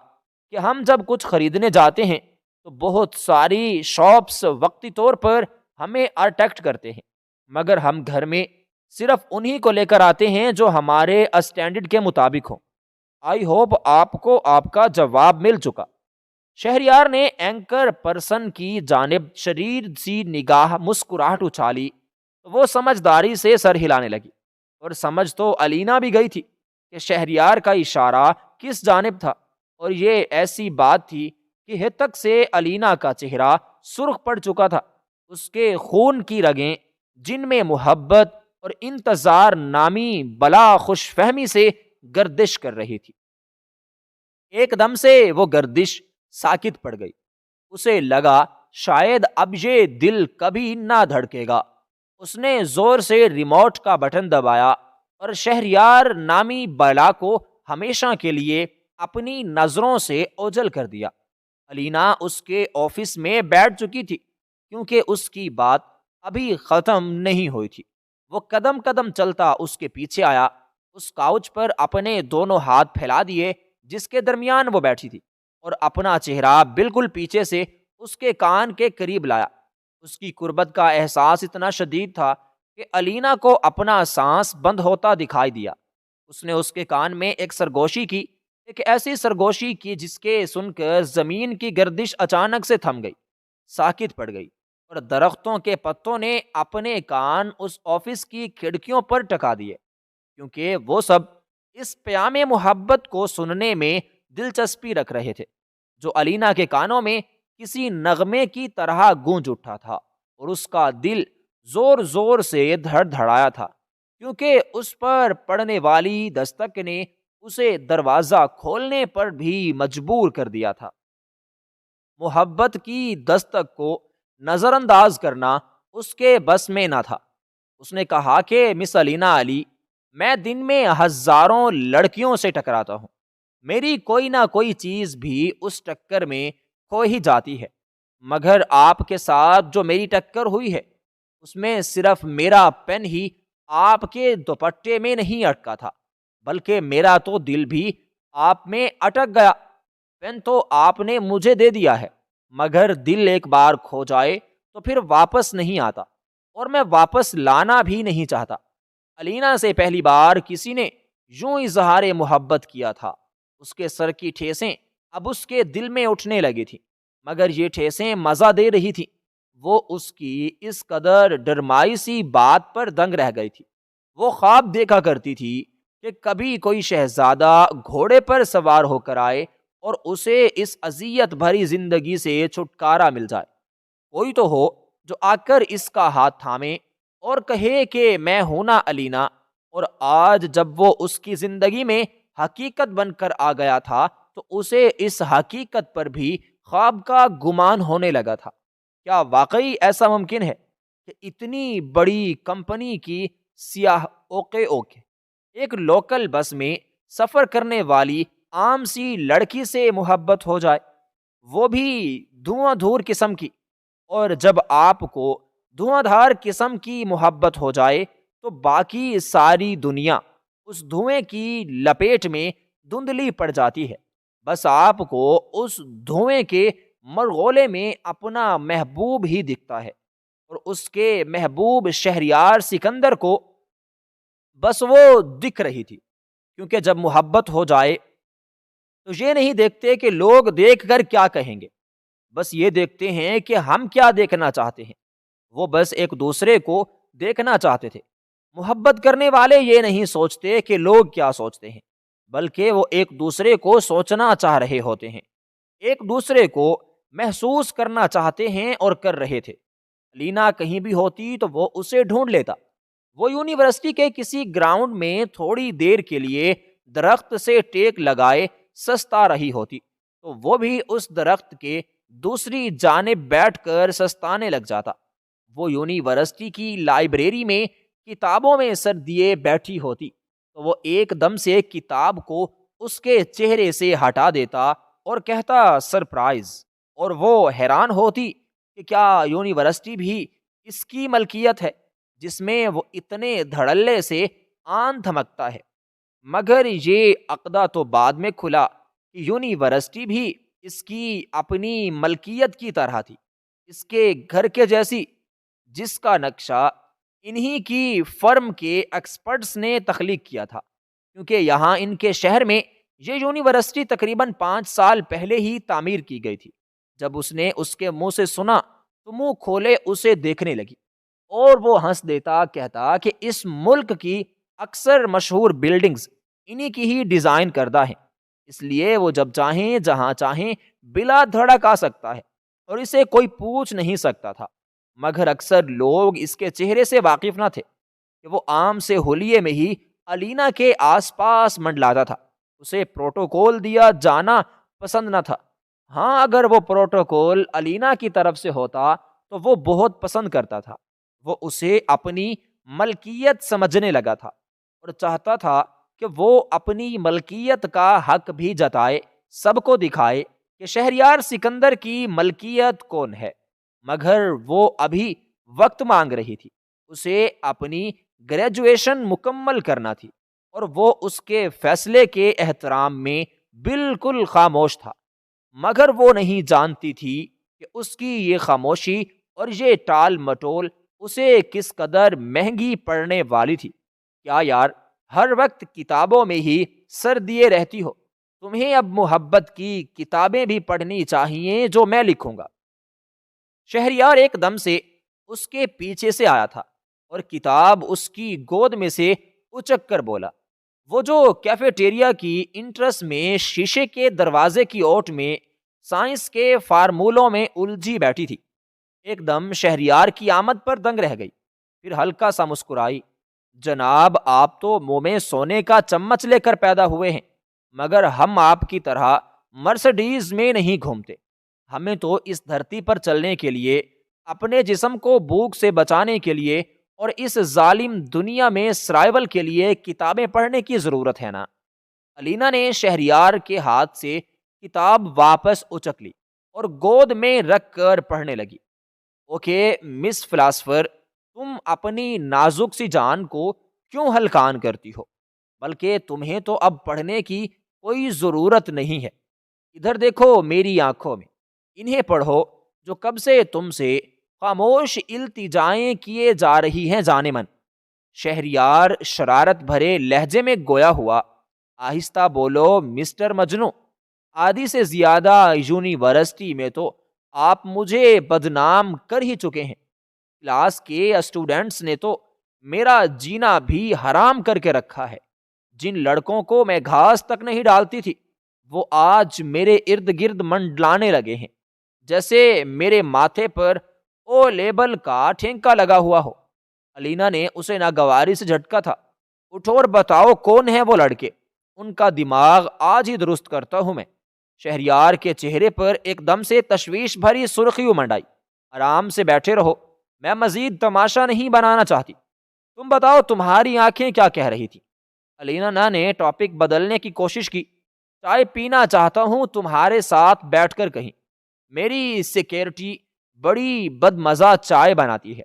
کہ ہم جب کچھ خریدنے جاتے ہیں تو بہت ساری شاپس وقتی طور پر ہمیں اٹریکٹ کرتے ہیں، مگر ہم گھر میں صرف انہی کو لے کر آتے ہیں جو ہمارے اسٹینڈرڈ کے مطابق ہوں۔ آئی ہوپ آپ کو آپ کا جواب مل چکا۔ شہریار نے اینکر پرسن کی جانب شریر سی نگاہ مسکراہٹ اچھالی، وہ سمجھداری سے سر ہلانے لگی، اور سمجھ تو الینا بھی گئی تھی کہ شہریار کا اشارہ کس جانب تھا، اور یہ ایسی بات تھی کہ ہتک سے الینا کا چہرہ سرخ پڑ چکا تھا، اس کے خون کی رگیں جن میں محبت اور انتظار نامی بلا خوش فہمی سے گردش کر رہی تھی۔ ایک دم سے وہ گردش ساکت پڑ گئی، اسے لگا شاید اب یہ دل کبھی نہ دھڑکے گا۔ اس نے زور سے ریموٹ کا بٹن دبایا اور شہریار نامی بلا کو ہمیشہ کے لیے اپنی نظروں سے اوجھل کر دیا۔ الینا اس کے آفس میں بیٹھ چکی تھی کیونکہ اس کی بات ابھی ختم نہیں ہوئی تھی۔ وہ قدم قدم چلتا اس کے پیچھے آیا، اس کاؤچ پر اپنے دونوں ہاتھ پھیلا دیے جس کے درمیان وہ بیٹھی تھی، اور اپنا چہرہ بالکل پیچھے سے اس کے کان کے قریب لایا۔ اس کی قربت کا احساس اتنا شدید تھا کہ الینا کو اپنا سانس بند ہوتا دکھائی دیا۔ اس نے اس کے کان میں ایک سرگوشی کی، ایک ایسی سرگوشی کی جس کے سن کر زمین کی گردش اچانک سے تھم گئی، ساکت پڑ گئی، اور درختوں کے پتوں نے اپنے کان اس آفس کی کھڑکیوں پر ٹکا دیے، کیونکہ وہ سب اس پیام محبت کو سننے میں دلچسپی رکھ رہے تھے جو الینا کے کانوں میں کسی نغمے کی طرح گونج اٹھا تھا، اور اس کا دل زور زور سے دھڑ دھڑایا تھا کیونکہ اس پر پڑنے والی دستک نے اسے دروازہ کھولنے پر بھی مجبور کر دیا تھا۔ محبت کی دستک کو نظر انداز کرنا اس کے بس میں نہ تھا۔ اس نے کہا کہ مس الینا علی، میں دن میں ہزاروں لڑکیوں سے ٹکراتا ہوں، میری کوئی نہ کوئی چیز بھی اس ٹکر میں کھو ہی جاتی ہے، مگر آپ کے ساتھ جو میری ٹکر ہوئی ہے اس میں صرف میرا پین ہی آپ کے دوپٹے میں نہیں اٹکا تھا، بلکہ میرا تو دل بھی آپ میں اٹک گیا۔ پین تو آپ نے مجھے دے دیا ہے، مگر دل ایک بار کھو جائے تو پھر واپس نہیں آتا، اور میں واپس لانا بھی نہیں چاہتا۔ الینا سے پہلی بار کسی نے یوں اظہار محبت کیا تھا۔ اس کے سر کی ٹھیسیں اب اس کے دل میں اٹھنے لگی تھی، مگر یہ ٹھیسیں مزہ دے رہی تھی۔ وہ اس کی اس قدر ڈرمائی سی بات پر دنگ رہ گئی تھی۔ وہ خواب دیکھا کرتی تھی کہ کبھی کوئی شہزادہ گھوڑے پر سوار ہو کر آئے اور اسے اس اذیت بھری زندگی سے چھٹکارا مل جائے۔ کوئی تو ہو جو آ کر اس کا ہاتھ تھامے اور کہے کہ میں ہوں نا الینا۔ اور آج جب وہ اس کی زندگی میں حقیقت بن کر آ گیا تھا تو اسے اس حقیقت پر بھی خواب کا گمان ہونے لگا تھا۔ کیا واقعی ایسا ممکن ہے کہ اتنی بڑی کمپنی کی سیاہ اوکے ایک لوکل بس میں سفر کرنے والی عام سی لڑکی سے محبت ہو جائے، وہ بھی دھواں دھور قسم کی؟ اور جب آپ کو دھواں دھار قسم کی محبت ہو جائے تو باقی ساری دنیا اس دھوئیں کی لپیٹ میں دھندلی پڑ جاتی ہے۔ بس آپ کو اس دھوئیں کے مرغولے میں اپنا محبوب ہی دکھتا ہے، اور اس کے محبوب شہریار سکندر کو بس وہ دکھ رہی تھی، کیونکہ جب محبت ہو جائے تو یہ نہیں دیکھتے کہ لوگ دیکھ کر کیا کہیں گے، بس یہ دیکھتے ہیں کہ ہم کیا دیکھنا چاہتے ہیں۔ وہ بس ایک دوسرے کو دیکھنا چاہتے تھے۔ محبت کرنے والے یہ نہیں سوچتے کہ لوگ کیا سوچتے ہیں، بلکہ وہ ایک دوسرے کو سوچنا چاہ رہے ہوتے ہیں، ایک دوسرے کو محسوس کرنا چاہتے ہیں اور کر رہے تھے۔ لینا کہیں بھی ہوتی تو وہ اسے ڈھونڈ لیتا۔ وہ یونیورسٹی کے کسی گراؤنڈ میں تھوڑی دیر کے لیے درخت سے ٹیک لگائے سستا رہی ہوتی تو وہ بھی اس درخت کے دوسری جانب بیٹھ کر سستانے لگ جاتا۔ وہ یونیورسٹی کی لائبریری میں کتابوں میں سر دیے بیٹھی ہوتی تو وہ ایک دم سے کتاب کو اس کے چہرے سے ہٹا دیتا اور کہتا سرپرائز، اور وہ حیران ہوتی کہ کیا یونیورسٹی بھی اس کی ملکیت ہے جس میں وہ اتنے دھڑلے سے آن دھمکتا ہے۔ مگر یہ عقدہ تو بعد میں کھلا کہ یونیورسٹی بھی اس کی اپنی ملکیت کی طرح تھی، اس کے گھر کے جیسی، جس کا نقشہ انہی کی فرم کے ایکسپرٹس نے تخلیق کیا تھا، کیونکہ یہاں ان کے شہر میں یہ یونیورسٹی تقریباً 5 سال پہلے ہی تعمیر کی گئی تھی۔ جب اس نے اس کے منہ سے سنا تو منہ کھولے اسے دیکھنے لگی، اور وہ ہنس دیتا، کہتا کہ اس ملک کی اکثر مشہور بلڈنگز انہی کی ہی ڈیزائن کردہ ہیں، اس لیے وہ جب چاہیں جہاں چاہیں بلا دھڑک آ سکتا ہے اور اسے کوئی پوچھ نہیں سکتا تھا۔ مگر اکثر لوگ اس کے چہرے سے واقف نہ تھے کہ وہ عام سے ہولیے میں ہی الینا کے آس پاس منڈلاتا تھا۔ اسے پروٹوکول دیا جانا پسند نہ تھا۔ ہاں، اگر وہ پروٹوکول الینا کی طرف سے ہوتا تو وہ بہت پسند کرتا تھا۔ وہ اسے اپنی ملکیت سمجھنے لگا تھا اور چاہتا تھا کہ وہ اپنی ملکیت کا حق بھی جتائے، سب کو دکھائے کہ شہریار سکندر کی ملکیت کون ہے۔ مگر وہ ابھی وقت مانگ رہی تھی، اسے اپنی گریجویشن مکمل کرنا تھی، اور وہ اس کے فیصلے کے احترام میں بالکل خاموش تھا۔ مگر وہ نہیں جانتی تھی کہ اس کی یہ خاموشی اور یہ ٹال مٹول اسے کس قدر مہنگی پڑنے والی تھی۔ کیا یار، ہر وقت کتابوں میں ہی سر دیے رہتی ہو؟ تمہیں اب محبت کی کتابیں بھی پڑھنی چاہیے جو میں لکھوں گا۔ شہریار ایک دم سے اس کے پیچھے سے آیا تھا اور کتاب اس کی گود میں سے اچک کر بولا۔ وہ جو کیفیٹیریا کی انٹرس میں شیشے کے دروازے کی اوٹ میں سائنس کے فارمولوں میں الجھی بیٹھی تھی، ایک دم شہریار کی آمد پر دنگ رہ گئی، پھر ہلکا سا مسکرائی۔ جناب، آپ تو منہ میں سونے کا چمچ لے کر پیدا ہوئے ہیں، مگر ہم آپ کی طرح مرسڈیز میں نہیں گھومتے۔ ہمیں تو اس دھرتی پر چلنے کے لیے، اپنے جسم کو بھوک سے بچانے کے لیے اور اس ظالم دنیا میں سرائیول کے لیے کتابیں پڑھنے کی ضرورت ہے نا۔ الینا نے شہریار کے ہاتھ سے کتاب واپس اچک لی اور گود میں رکھ کر پڑھنے لگی۔ اوکے مس فلاسفر، تم اپنی نازک سی جان کو کیوں ہلکان کرتی ہو؟ بلکہ تمہیں تو اب پڑھنے کی کوئی ضرورت نہیں ہے۔ ادھر دیکھو میری آنکھوں میں، انہیں پڑھو جو کب سے تم سے خاموش التجائیں کیے جا رہی ہیں جانے من۔ شہریار شرارت بھرے لہجے میں گویا ہوا، آہستہ بولو مسٹر مجنو، آدھی سے زیادہ یونیورسٹی میں تو آپ مجھے بدنام کر ہی چکے ہیں۔ کلاس کے اسٹوڈنٹس نے تو میرا جینا بھی حرام کر کے رکھا ہے۔ جن لڑکوں کو میں گھاس تک نہیں ڈالتی تھی، وہ آج میرے ارد گرد منڈلانے لگے ہیں جیسے میرے ماتھے پر او لیبل کا ٹھینکا لگا ہوا ہو۔ الینا نے اسے ناگواری سے جھٹکا تھا۔ اٹھو اور بتاؤ کون ہیں وہ لڑکے، ان کا دماغ آج ہی درست کرتا ہوں میں۔ شہریار کے چہرے پر ایک دم سے تشویش بھری سرخی امنڈ آئی۔ آرام سے بیٹھے رہو، میں مزید تماشا نہیں بنانا چاہتی۔ تم بتاؤ تمہاری آنکھیں کیا کہہ رہی تھی؟ الینا نے ٹاپک بدلنے کی کوشش کی۔ چائے پینا چاہتا ہوں تمہارے ساتھ بیٹھ کر کہیں۔ میری سیکیورٹی بڑی بد مزہ چائے بناتی ہے۔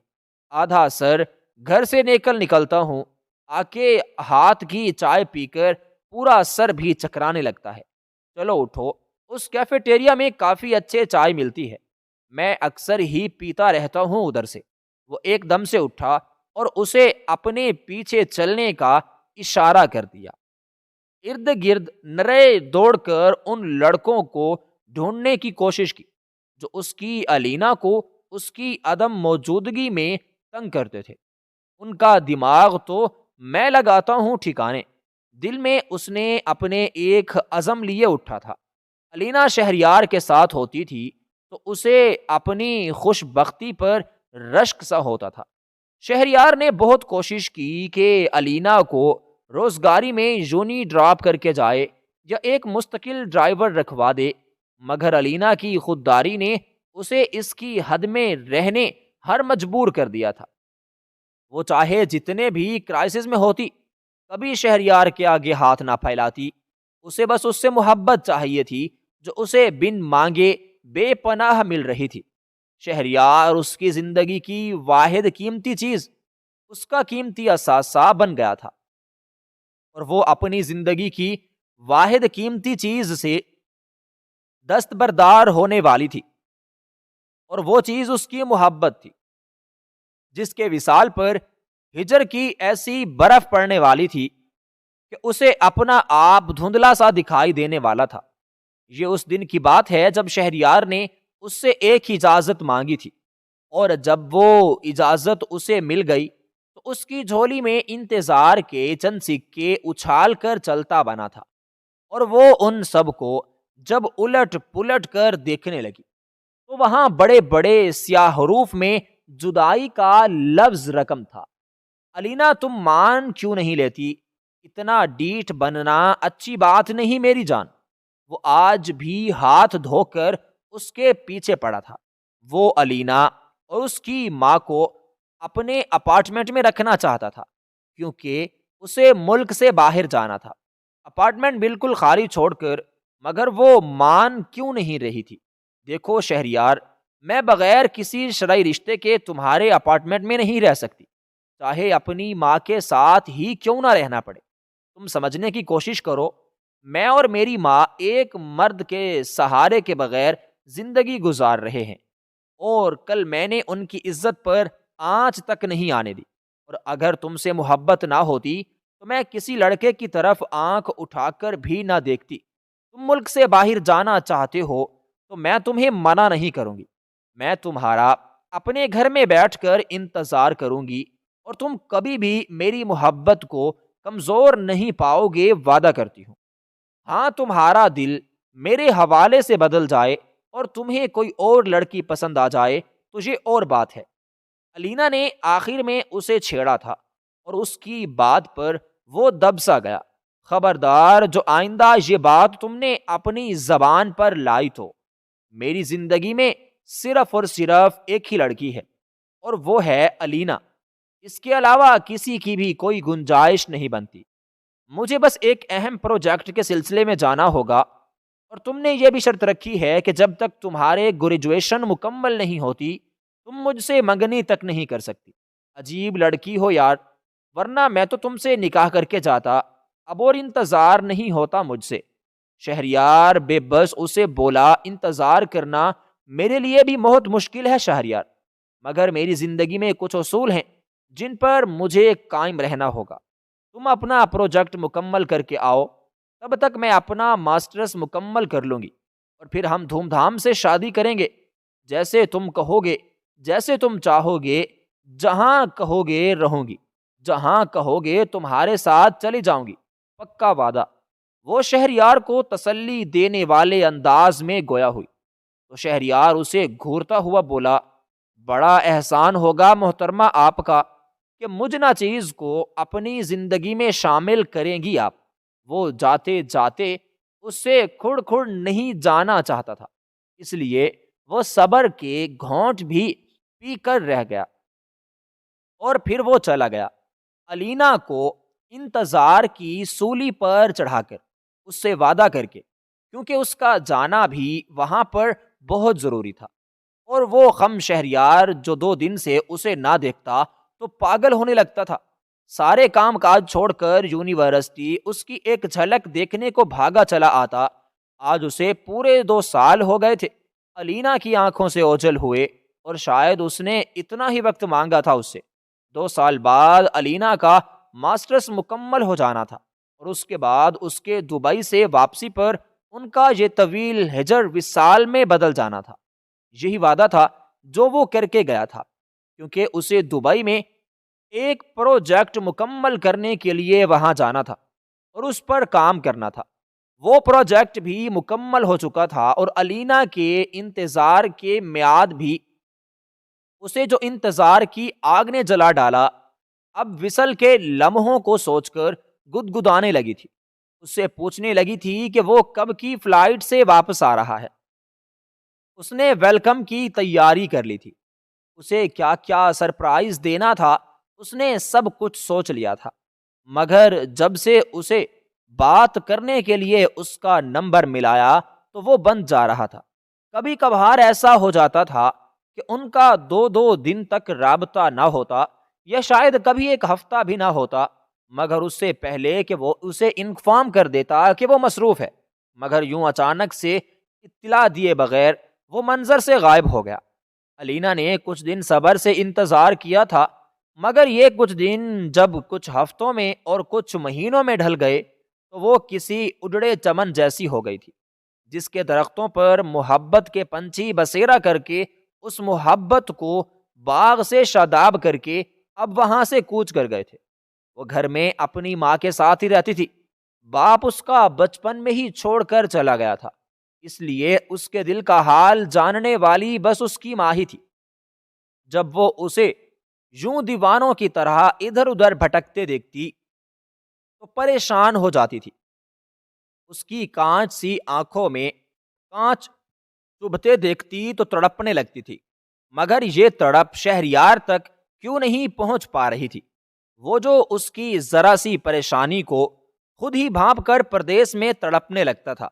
آدھا سر گھر سے نکلتا ہوں، آ کے ہاتھ کی چائے پی کر پورا سر بھی چکرانے لگتا ہے۔ چلو اٹھو، اس کیفیٹیریا میں کافی اچھے چائے ملتی ہے، میں اکثر ہی پیتا رہتا ہوں ادھر سے۔ وہ ایک دم سے اٹھا اور اسے اپنے پیچھے چلنے کا اشارہ کر دیا۔ ارد گرد نرے دوڑ کر ان لڑکوں کو ڈھونڈنے کی کوشش کی جو اس کی الینا کو اس کی عدم موجودگی میں تنگ کرتے تھے۔ ان کا دماغ تو میں لگاتا ہوں ٹھکانے۔ دل میں اس نے اپنے ایک عزم لیے اٹھا تھا، الینا شہریار کے ساتھ ہوتی تھی تو اسے اپنی خوش بختی پر رشک سا ہوتا تھا۔ شہریار نے بہت کوشش کی کہ الینا کو روزگاری میں یونی ڈراپ کر کے جائے یا ایک مستقل ڈرائیور رکھوا دے، مگر الینا کی خودداری نے اسے اس کی حد میں رہنے ہر مجبور کر دیا تھا۔ وہ چاہے جتنے بھی کرائسس میں ہوتی کبھی شہریار کے آگے ہاتھ نہ پھیلاتی۔ اسے بس اس سے محبت چاہیے تھی جو اسے بن مانگے بے پناہ مل رہی تھی۔ شہریار اس کی زندگی کی واحد قیمتی چیز، اس کا قیمتی اثاثہ بن گیا تھا، اور وہ اپنی زندگی کی واحد قیمتی چیز سے دستبردار ہونے والی تھی، اور وہ چیز اس کی محبت تھی جس کے وصال پر ہجر کی ایسی برف پڑنے والی تھی کہ اسے اپنا آپ دھندلا سا دکھائی دینے والا تھا۔ یہ اس دن کی بات ہے جب شہریار نے اس سے ایک اجازت مانگی تھی، اور جب وہ اجازت اسے مل گئی تو اس کی جھولی میں انتظار کے چند سکے اچھال کر چلتا بنا تھا، اور وہ ان سب کو جب الٹ پلٹ کر دیکھنے لگی تو وہاں بڑے بڑے سیاہ حروف میں جدائی کا لفظ رقم تھا۔ الینا تم مان کیوں نہیں لیتی؟ اتنا ڈیٹھ بننا اچھی بات نہیں میری جان۔ وہ آج بھی ہاتھ دھو کر اس کے پیچھے پڑا تھا۔ وہ الینا اور اس کی ماں کو اپنے اپارٹمنٹ میں رکھنا چاہتا تھا کیونکہ اسے ملک سے باہر جانا تھا۔ اپارٹمنٹ بالکل خالی چھوڑ کر، مگر وہ مان کیوں نہیں رہی تھی؟ دیکھو شہریار، میں بغیر کسی شرعی رشتے کے تمہارے اپارٹمنٹ میں نہیں رہ سکتی، چاہے اپنی ماں کے ساتھ ہی کیوں نہ رہنا پڑے۔ تم سمجھنے کی کوشش کرو، میں اور میری ماں ایک مرد کے سہارے کے بغیر زندگی گزار رہے ہیں، اور کل میں نے ان کی عزت پر آنچ تک نہیں آنے دی، اور اگر تم سے محبت نہ ہوتی تو میں کسی لڑکے کی طرف آنکھ اٹھا کر بھی نہ دیکھتی۔ تم ملک سے باہر جانا چاہتے ہو تو میں تمہیں منع نہیں کروں گی، میں تمہارا اپنے گھر میں بیٹھ کر انتظار کروں گی، اور تم کبھی بھی میری محبت کو کمزور نہیں پاؤ گے، وعدہ کرتی ہوں۔ ہاں، تمہارا دل میرے حوالے سے بدل جائے اور تمہیں کوئی اور لڑکی پسند آ جائے تو یہ اور بات ہے۔ الینا نے آخر میں اسے چھیڑا تھا، اور اس کی بات پر وہ دب سا گیا۔ خبردار، جو آئندہ یہ بات تم نے اپنی زبان پر لائی تو میری زندگی میں صرف اور صرف ایک ہی لڑکی ہے، اور وہ ہے الینا۔ اس کے علاوہ کسی کی بھی کوئی گنجائش نہیں بنتی۔ مجھے بس ایک اہم پروجیکٹ کے سلسلے میں جانا ہوگا، اور تم نے یہ بھی شرط رکھی ہے کہ جب تک تمہارے گریجویشن مکمل نہیں ہوتی تم مجھ سے منگنی تک نہیں کر سکتی۔ عجیب لڑکی ہو یار، ورنہ میں تو تم سے نکاح کر کے جاتا، اب اور انتظار نہیں ہوتا مجھ سے۔ شہریار بے بس اسے بولا، انتظار کرنا میرے لیے بھی بہت مشکل ہے شہریار، مگر میری زندگی میں کچھ اصول ہیں جن پر مجھے قائم رہنا ہوگا۔ تم اپنا پروجیکٹ مکمل کر کے آؤ، تب تک میں اپنا ماسٹرز مکمل کر لوں گی، اور پھر ہم دھوم دھام سے شادی کریں گے، جیسے تم کہو گے، جیسے تم چاہو گے، جہاں کہو گے رہوں گی، جہاں کہو گے تمہارے ساتھ چلی جاؤں گی، پکا وعدہ۔ وہ شہریار کو تسلی دینے والے انداز میں گویا ہوئی تو شہریار اسے گھورتا ہوا بولا، بڑا احسان ہوگا محترمہ آپ کا کہ مجھ ناچیز کو اپنی زندگی میں شامل کریں گی آپ۔ وہ جاتے جاتے اس سے کھڑ کھڑ نہیں جانا چاہتا تھا، اس لیے وہ صبر کے گھونٹ بھی پی کر رہ گیا، اور پھر وہ چلا گیا، الینا کو انتظار کی سولی پر چڑھا کر، اس سے وعدہ کر کے، کیونکہ اس کا جانا بھی وہاں پر بہت ضروری تھا، اور وہ خم شہریار جو 2 دن سے اسے نہ دیکھتا تو پاگل ہونے لگتا تھا۔ سارے کام کاج چھوڑ کر یونیورسٹی اس کی ایک جھلک دیکھنے کو بھاگا چلا آتا۔ آج اسے پورے 2 سال ہو گئے تھے۔ الینا کی آنکھوں سے اوجھل ہوئے، اور شاید اس نے اتنا ہی وقت مانگا تھا اس سے۔ 2 سال بعد الینا کا ماسٹرز مکمل ہو جانا تھا، اور اور اس کے بعد اس کے دبئی سے واپسی پر ان کا یہ طویل ہجر وصال میں بدل جانا تھا۔ یہی وعدہ تھا جو وہ کر کے گیا تھا، کیونکہ اسے دبئی میں ایک پروجیکٹ مکمل کرنے کے لیے وہاں جانا تھا اور اس پر کام کرنا تھا۔ وہ پروجیکٹ بھی مکمل ہو چکا تھا اور علینا کے انتظار کے میعاد بھی اسے جو انتظار کی آگ نے جلا ڈالا، اب وصل کے لمحوں کو سوچ کر گدگدانے لگی تھی۔ اس سے پوچھنے لگی تھی کہ وہ کب کی فلائٹ سے واپس آ رہا ہے۔ اس نے ویلکم کی تیاری کر لی تھی، اسے کیا کیا سرپرائز دینا تھا اس نے سب کچھ سوچ لیا تھا، مگر جب سے اسے بات کرنے کے لیے اس کا نمبر ملایا تو وہ بند جا رہا تھا۔ کبھی کبھار ایسا ہو جاتا تھا کہ ان کا 2 دن تک رابطہ نہ ہوتا، یا شاید کبھی ایک ہفتہ بھی نہ ہوتا، مگر اس سے پہلے کہ وہ اسے انفارم کر دیتا کہ وہ مصروف ہے، مگر یوں اچانک سے اطلاع دیے بغیر وہ منظر سے غائب ہو گیا۔ علینا نے کچھ دن صبر سے انتظار کیا تھا، مگر یہ کچھ دن جب کچھ ہفتوں میں اور کچھ مہینوں میں ڈھل گئے تو وہ کسی اجڑے چمن جیسی ہو گئی تھی، جس کے درختوں پر محبت کے پنچھی بسیرا کر کے اس محبت کو باغ سے شاداب کر کے اب وہاں سے کوچ کر گئے تھے۔ وہ گھر میں اپنی ماں کے ساتھ ہی رہتی تھی، باپ اس کا بچپن میں ہی چھوڑ کر چلا گیا تھا، اس لیے اس کے دل کا حال جاننے والی بس اس کی ماں ہی تھی۔ جب وہ اسے یوں دیوانوں کی طرح ادھر ادھر بھٹکتے دیکھتی تو پریشان ہو جاتی تھی۔ اس کی کانچ سی آنکھوں میں کانچ چبھتے دیکھتی تو تڑپنے لگتی تھی، مگر یہ تڑپ شہریار تک کیوں نہیں پہنچ پا رہی تھی، وہ جو اس کی ذرا سی پریشانی کو خود ہی بھانپ کر پردیس میں تڑپنے لگتا تھا،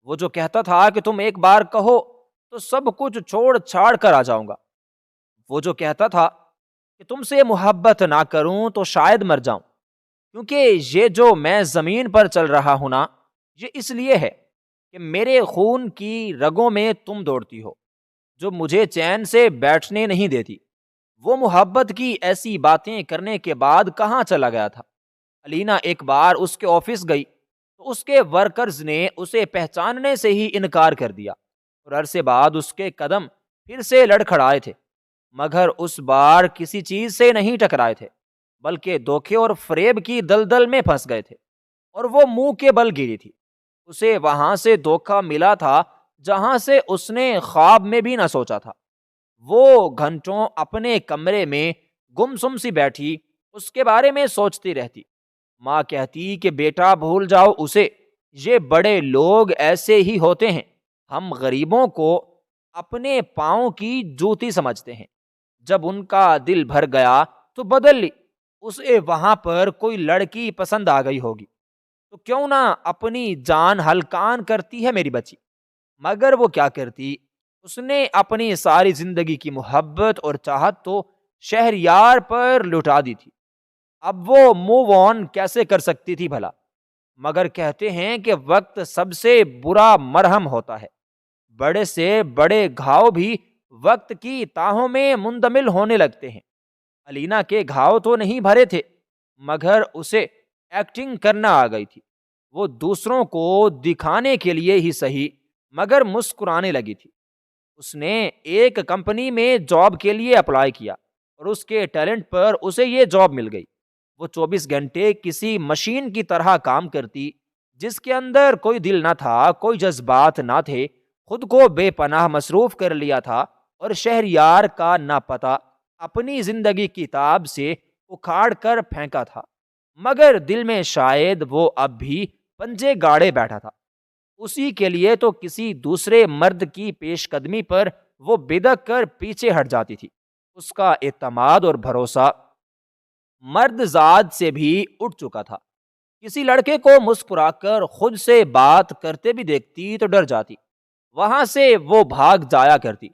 وہ جو کہتا تھا کہ تم ایک بار کہو تو سب کچھ چھوڑ چھاڑ کر آ جاؤں گا، وہ جو کہتا تھا کہ تم سے محبت نہ کروں تو شاید مر جاؤں، کیونکہ یہ جو میں زمین پر چل رہا ہوں نا، یہ اس لیے ہے کہ میرے خون کی رگوں میں تم دوڑتی ہو، جو مجھے چین سے بیٹھنے نہیں دیتی۔ وہ محبت کی ایسی باتیں کرنے کے بعد کہاں چلا گیا تھا؟ علینا ایک بار اس کے آفس گئی تو اس کے ورکرز نے اسے پہچاننے سے ہی انکار کر دیا اور عرصے بعد اس کے قدم پھر سے لڑکھڑائے تھے، مگر اس بار کسی چیز سے نہیں ٹکرائے تھے، بلکہ دھوکے اور فریب کی دلدل میں پھنس گئے تھے، اور وہ منہ کے بل گری تھی۔ اسے وہاں سے دھوکا ملا تھا جہاں سے اس نے خواب میں بھی نہ سوچا تھا۔ وہ گھنٹوں اپنے کمرے میں گمسم سی بیٹھی اس کے بارے میں سوچتی رہتی۔ ماں کہتی کہ بیٹا بھول جاؤ اسے، یہ بڑے لوگ ایسے ہی ہوتے ہیں، ہم غریبوں کو اپنے پاؤں کی جوتی سمجھتے ہیں، جب ان کا دل بھر گیا تو بدل لی، اسے وہاں پر کوئی لڑکی پسند آ گئی ہوگی تو کیوں نہ اپنی جان ہلکان کرتی ہے میری بچی، مگر وہ کیا کرتی، اس نے اپنی ساری زندگی کی محبت اور چاہت تو شہریار پر لٹا دی تھی، اب وہ موو آن کیسے کر سکتی تھی بھلا؟ مگر کہتے ہیں کہ وقت سب سے برا مرہم ہوتا ہے، بڑے سے بڑے گھاؤ بھی وقت کی تاہوں میں مندمل ہونے لگتے ہیں۔ علینا کے گھاؤ تو نہیں بھرے تھے، مگر اسے ایکٹنگ کرنا آ گئی تھی، وہ دوسروں کو دکھانے کے لیے ہی صحیح مگر مسکرانے لگی تھی۔ اس نے ایک کمپنی میں جاب کے لیے اپلائی کیا اور اس کے ٹیلنٹ پر اسے یہ جاب مل گئی۔ وہ 24 گھنٹے کسی مشین کی طرح کام کرتی جس کے اندر کوئی دل نہ تھا، کوئی جذبات نہ تھے، خود کو بے پناہ مصروف کر لیا تھا اور شہریار کا نہ پتہ اپنی زندگی کتاب سے اکھاڑ کر پھینکا تھا، مگر دل میں شاید وہ اب بھی پنجے گاڑے بیٹھا تھا۔ اسی کے لیے تو کسی دوسرے مرد کی پیش قدمی پر وہ بدک کر پیچھے ہٹ جاتی تھی۔ اس کا اعتماد اور بھروسہ مرد ذات سے بھی اٹھ چکا تھا، کسی لڑکے کو مسکرا کر خود سے بات کرتے بھی دیکھتی تو ڈر جاتی، وہاں سے وہ بھاگ جایا کرتی۔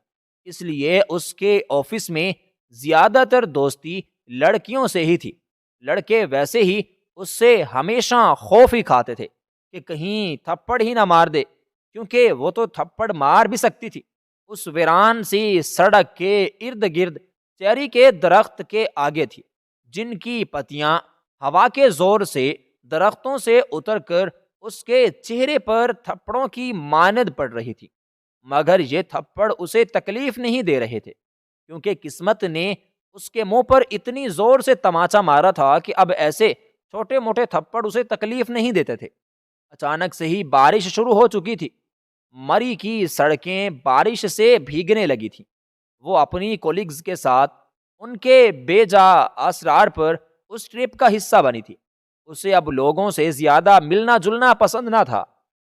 اس لیے اس کے آفس میں زیادہ تر دوستی لڑکیوں سے ہی تھی، لڑکے ویسے ہی اس سے ہمیشہ خوف ہی کھاتے تھے کہ کہیں تھپڑ ہی نہ مار دے، کیونکہ وہ تو تھپڑ مار بھی سکتی تھی۔ اس ویران سی سڑک کے ارد گرد چیری کے درخت کے آگے تھی، جن کی پتیاں ہوا کے زور سے درختوں سے اتر کر اس کے چہرے پر تھپڑوں کی مانند پڑ رہی تھی، مگر یہ تھپڑ اسے تکلیف نہیں دے رہے تھے، کیونکہ قسمت نے اس کے منہ پر اتنی زور سے تماچا مارا تھا کہ اب ایسے چھوٹے موٹے تھپڑ اسے تکلیف نہیں دیتے تھے۔ اچانک سے ہی بارش شروع ہو چکی تھی، مری کی سڑکیں بارش سے بھیگنے لگی تھیں۔ وہ اپنی کولیگز کے ساتھ ان کے بے جا اسرار پر اس ٹرپ کا حصہ بنی تھی۔ اسے اب لوگوں سے زیادہ ملنا جلنا پسند نہ تھا،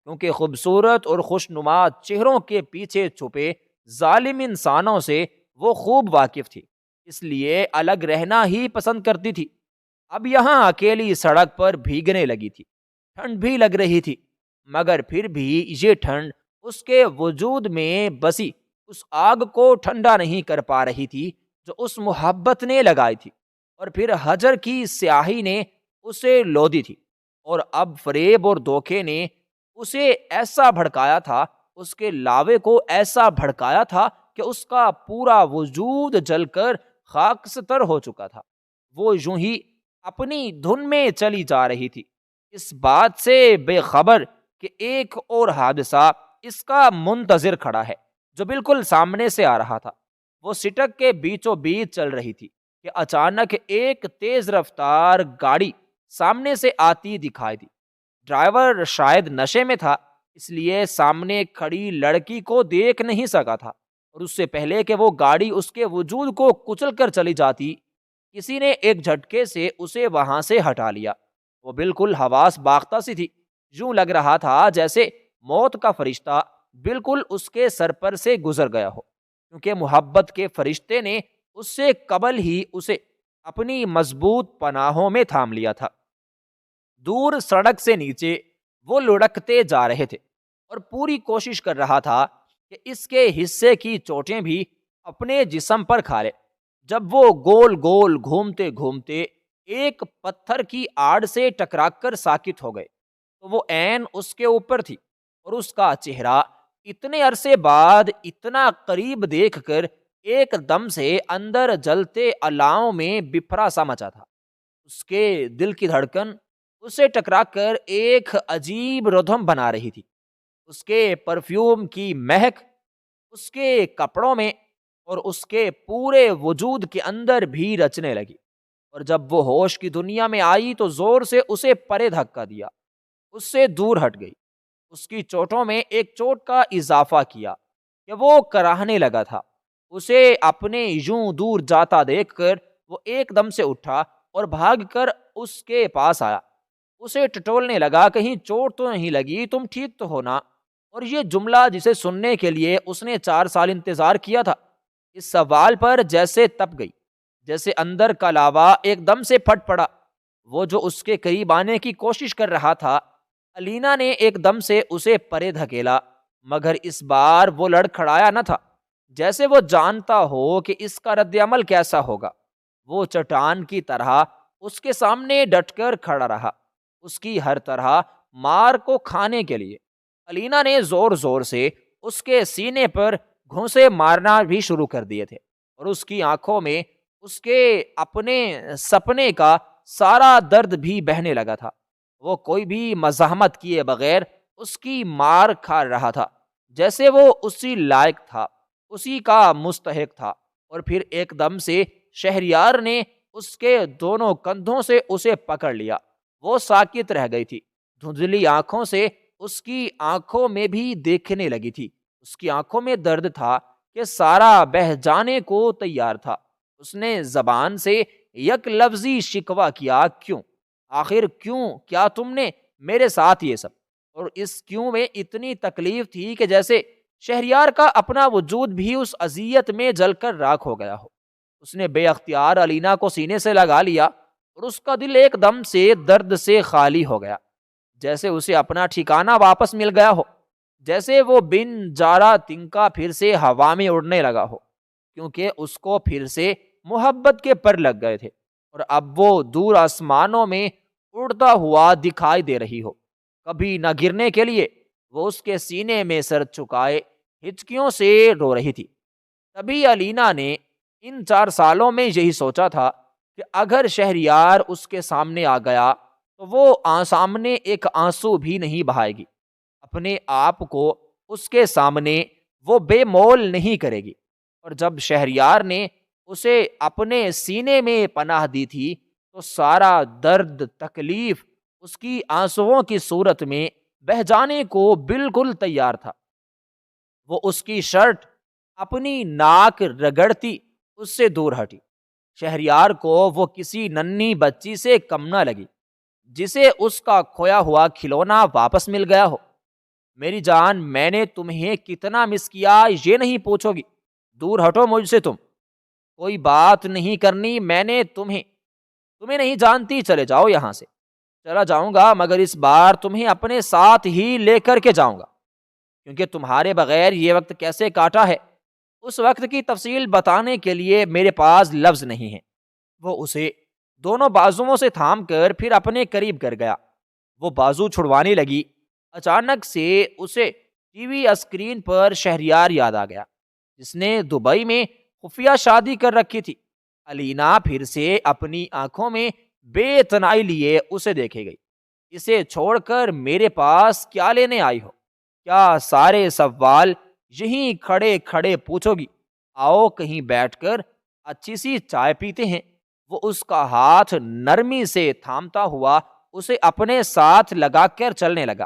کیونکہ خوبصورت اور خوشنما چہروں کے پیچھے چھپے ظالم انسانوں سے وہ خوب واقف تھی، اس لیے الگ رہنا ہی پسند کرتی تھی۔ اب یہاں اکیلی سڑک پر بھیگنے لگی تھی، ٹھنڈ بھی لگ رہی تھی، مگر پھر بھی یہ ٹھنڈ اس کے وجود میں بسی اس آگ کو ٹھنڈا نہیں کر پا رہی تھی جو اس محبت نے لگائی تھی، اور پھر حجر کی سیاہی نے اسے لودی تھی، اور اب فریب اور دھوکے نے اسے ایسا بھڑکایا تھا، اس کے لاوے کو ایسا بھڑکایا تھا کہ اس کا پورا وجود جل کر خاکستر ہو چکا تھا۔ وہ یوں ہی اپنی دھن میں چلی جا رہی تھی، اس بات سے بے خبر کہ ایک اور حادثہ اس کا منتظر کھڑا ہے جو بالکل سامنے سے آ رہا تھا۔ وہ سٹک کے بیچوں بیچ چل رہی تھی کہ اچانک ایک تیز رفتار گاڑی سامنے سے آتی دکھائی دی۔ ڈرائیور شاید نشے میں تھا، اس لیے سامنے کھڑی لڑکی کو دیکھ نہیں سکا تھا، اور اس سے پہلے کہ وہ گاڑی اس کے وجود کو کچل کر چلی جاتی، کسی نے ایک جھٹکے سے اسے وہاں سے ہٹا لیا۔ وہ بالکل حواس باختہ سی تھی، یوں لگ رہا تھا جیسے موت کا فرشتہ بالکل اس کے سر پر سے گزر گیا ہو، کیونکہ محبت کے فرشتے نے اس سے قبل ہی اسے اپنی مضبوط پناہوں میں تھام لیا تھا۔ دور سڑک سے نیچے وہ لڑکتے جا رہے تھے اور پوری کوشش کر رہا تھا کہ اس کے حصے کی چوٹیں بھی اپنے جسم پر کھا لے۔ جب وہ گول گول گھومتے گھومتے ایک پتھر کی آڑ سے ٹکرا کر ساکت ہو گئے تو وہ عین اس کے اوپر تھی، اور اس کا چہرہ اتنے عرصے بعد اتنا قریب دیکھ کر ایک دم سے اندر جلتے الاؤں میں بپھرا سا مچا تھا۔ اس کے دل کی دھڑکن اسے ٹکرا کر ایک عجیب ردھم بنا رہی تھی۔ اس کے پرفیوم کی مہک اس کے کپڑوں میں اور اس کے پورے وجود کے اندر بھی رچنے لگی، اور جب وہ ہوش کی دنیا میں آئی تو زور سے اسے پرے دھکا دیا، اس سے دور ہٹ گئی۔ اس کی چوٹوں میں ایک چوٹ کا اضافہ کیا کہ وہ کراہنے لگا تھا۔ اسے اپنے یوں دور جاتا دیکھ کر وہ ایک دم سے اٹھا اور بھاگ کر اس کے پاس آیا۔ اسے ٹٹولنے لگا، کہیں چوٹ تو نہیں لگی، تم ٹھیک تو ہو نا؟ اور یہ جملہ جسے سننے کے لیے اس نے 4 سال انتظار کیا تھا، اس سوال پر جیسے تپ گئی، جیسے اندر کا لاوا ایک دم سے پھٹ پڑا۔ وہ جو اس کے قریب آنے کی کوشش کر رہا تھا، الینا نے ایک دم سے اسے پرے دھکیلا، مگر اس بار وہ لڑکھڑایا نہ تھا، جیسے وہ جانتا ہو کہ اس کا رد عمل کیسا ہوگا۔ وہ چٹان کی طرح اس کے سامنے ڈٹ کر کھڑا رہا، اس کی ہر طرح مار کو کھانے کے لیے۔ الینا نے زور زور سے اس کے سینے پر گھونسے مارنا بھی شروع کر دیے تھے، اور اس کی آنکھوں میں اس کے اپنے سپنے کا سارا درد بھی بہنے لگا تھا۔ وہ کوئی بھی مزاحمت کیے بغیر اس کی مار کھا رہا تھا، جیسے وہ اسی لائق تھا، اسی کا مستحق تھا۔ اور پھر ایک دم سے شہریار نے اس کے دونوں کندھوں سے اسے پکڑ لیا۔ وہ ساکت رہ گئی تھی، دھندلی آنکھوں سے اس کی آنکھوں میں بھی دیکھنے لگی تھی۔ اس کی آنکھوں میں درد تھا کہ سارا بہہ جانے کو تیار تھا۔ اس نے زبان سے یک لفظی شکوہ کیا، کیوں؟ آخر کیوں؟ کیا تم نے میرے ساتھ یہ سب؟ اور اس کیوں میں اتنی تکلیف تھی کہ جیسے شہریار کا اپنا وجود بھی اس اذیت میں جل کر راکھ ہو گیا ہو۔ اس نے بے اختیار الینا کو سینے سے لگا لیا، اور اس کا دل ایک دم سے درد سے خالی ہو گیا، جیسے اسے اپنا ٹھکانہ واپس مل گیا ہو، جیسے وہ بن جارا تنکا پھر سے ہوا میں اڑنے لگا ہو، کیونکہ اس کو پھر سے محبت کے پر لگ گئے تھے، اور اب وہ دور آسمانوں میں اڑتا ہوا دکھائی دے رہی ہو۔ کبھی نہ گرنے کے لیے وہ اس کے سینے میں سر چکائے ہچکیوں سے رو رہی تھی۔ تبھی الینا نے ان 4 سالوں میں یہی سوچا تھا کہ اگر شہریار اس کے سامنے آ گیا تو تو وہ سامنے ایک آنسو بھی نہیں بہائے گی، اپنے آپ کو اس کے سامنے وہ بے مول نہیں کرے گی۔ اور جب شہریار نے اسے اپنے سینے میں پناہ دی تھی تو سارا درد تکلیف اس کی آنسوؤں کی صورت میں بہہ جانے کو بالکل تیار تھا۔ وہ اس کی شرٹ اپنی ناک رگڑتی اس سے دور ہٹی۔ شہریار کو وہ کسی ننھی بچی سے کم نہ لگی جسے اس کا کھویا ہوا کھلونا واپس مل گیا ہو۔ میری جان، میں نے تمہیں کتنا مس کیا یہ نہیں پوچھو گی، دور ہٹو مجھ سے، تم کوئی بات نہیں کرنی، میں نے تمہیں نہیں جانتی، چلے جاؤ یہاں سے۔ چلا جاؤں گا مگر اس بار تمہیں اپنے ساتھ ہی لے کر کے جاؤں گا، کیونکہ تمہارے بغیر یہ وقت کیسے کاٹا ہے اس وقت کی تفصیل بتانے کے لیے میرے پاس لفظ نہیں ہیں۔ وہ اسے دونوں بازوؤں سے تھام کر پھر اپنے قریب کر گیا۔ وہ بازو چھڑوانے لگی۔ اچانک سے اسے ٹی وی اسکرین پر شہریار یاد آ گیا جس نے دبئی میں خفیہ شادی کر رکھی تھی۔ الینا پھر سے اپنی آنکھوں میں بے تنائی لیے اسے دیکھے گئی۔ اسے چھوڑ کر میرے پاس کیا لینے آئی ہو؟ کیا سارے سوال یہیں کھڑے کھڑے پوچھو گی؟ آؤ کہیں بیٹھ کر اچھی سی چائے پیتے ہیں۔ وہ اس کا ہاتھ نرمی سے تھامتا ہوا اسے اپنے ساتھ لگا کر چلنے لگا۔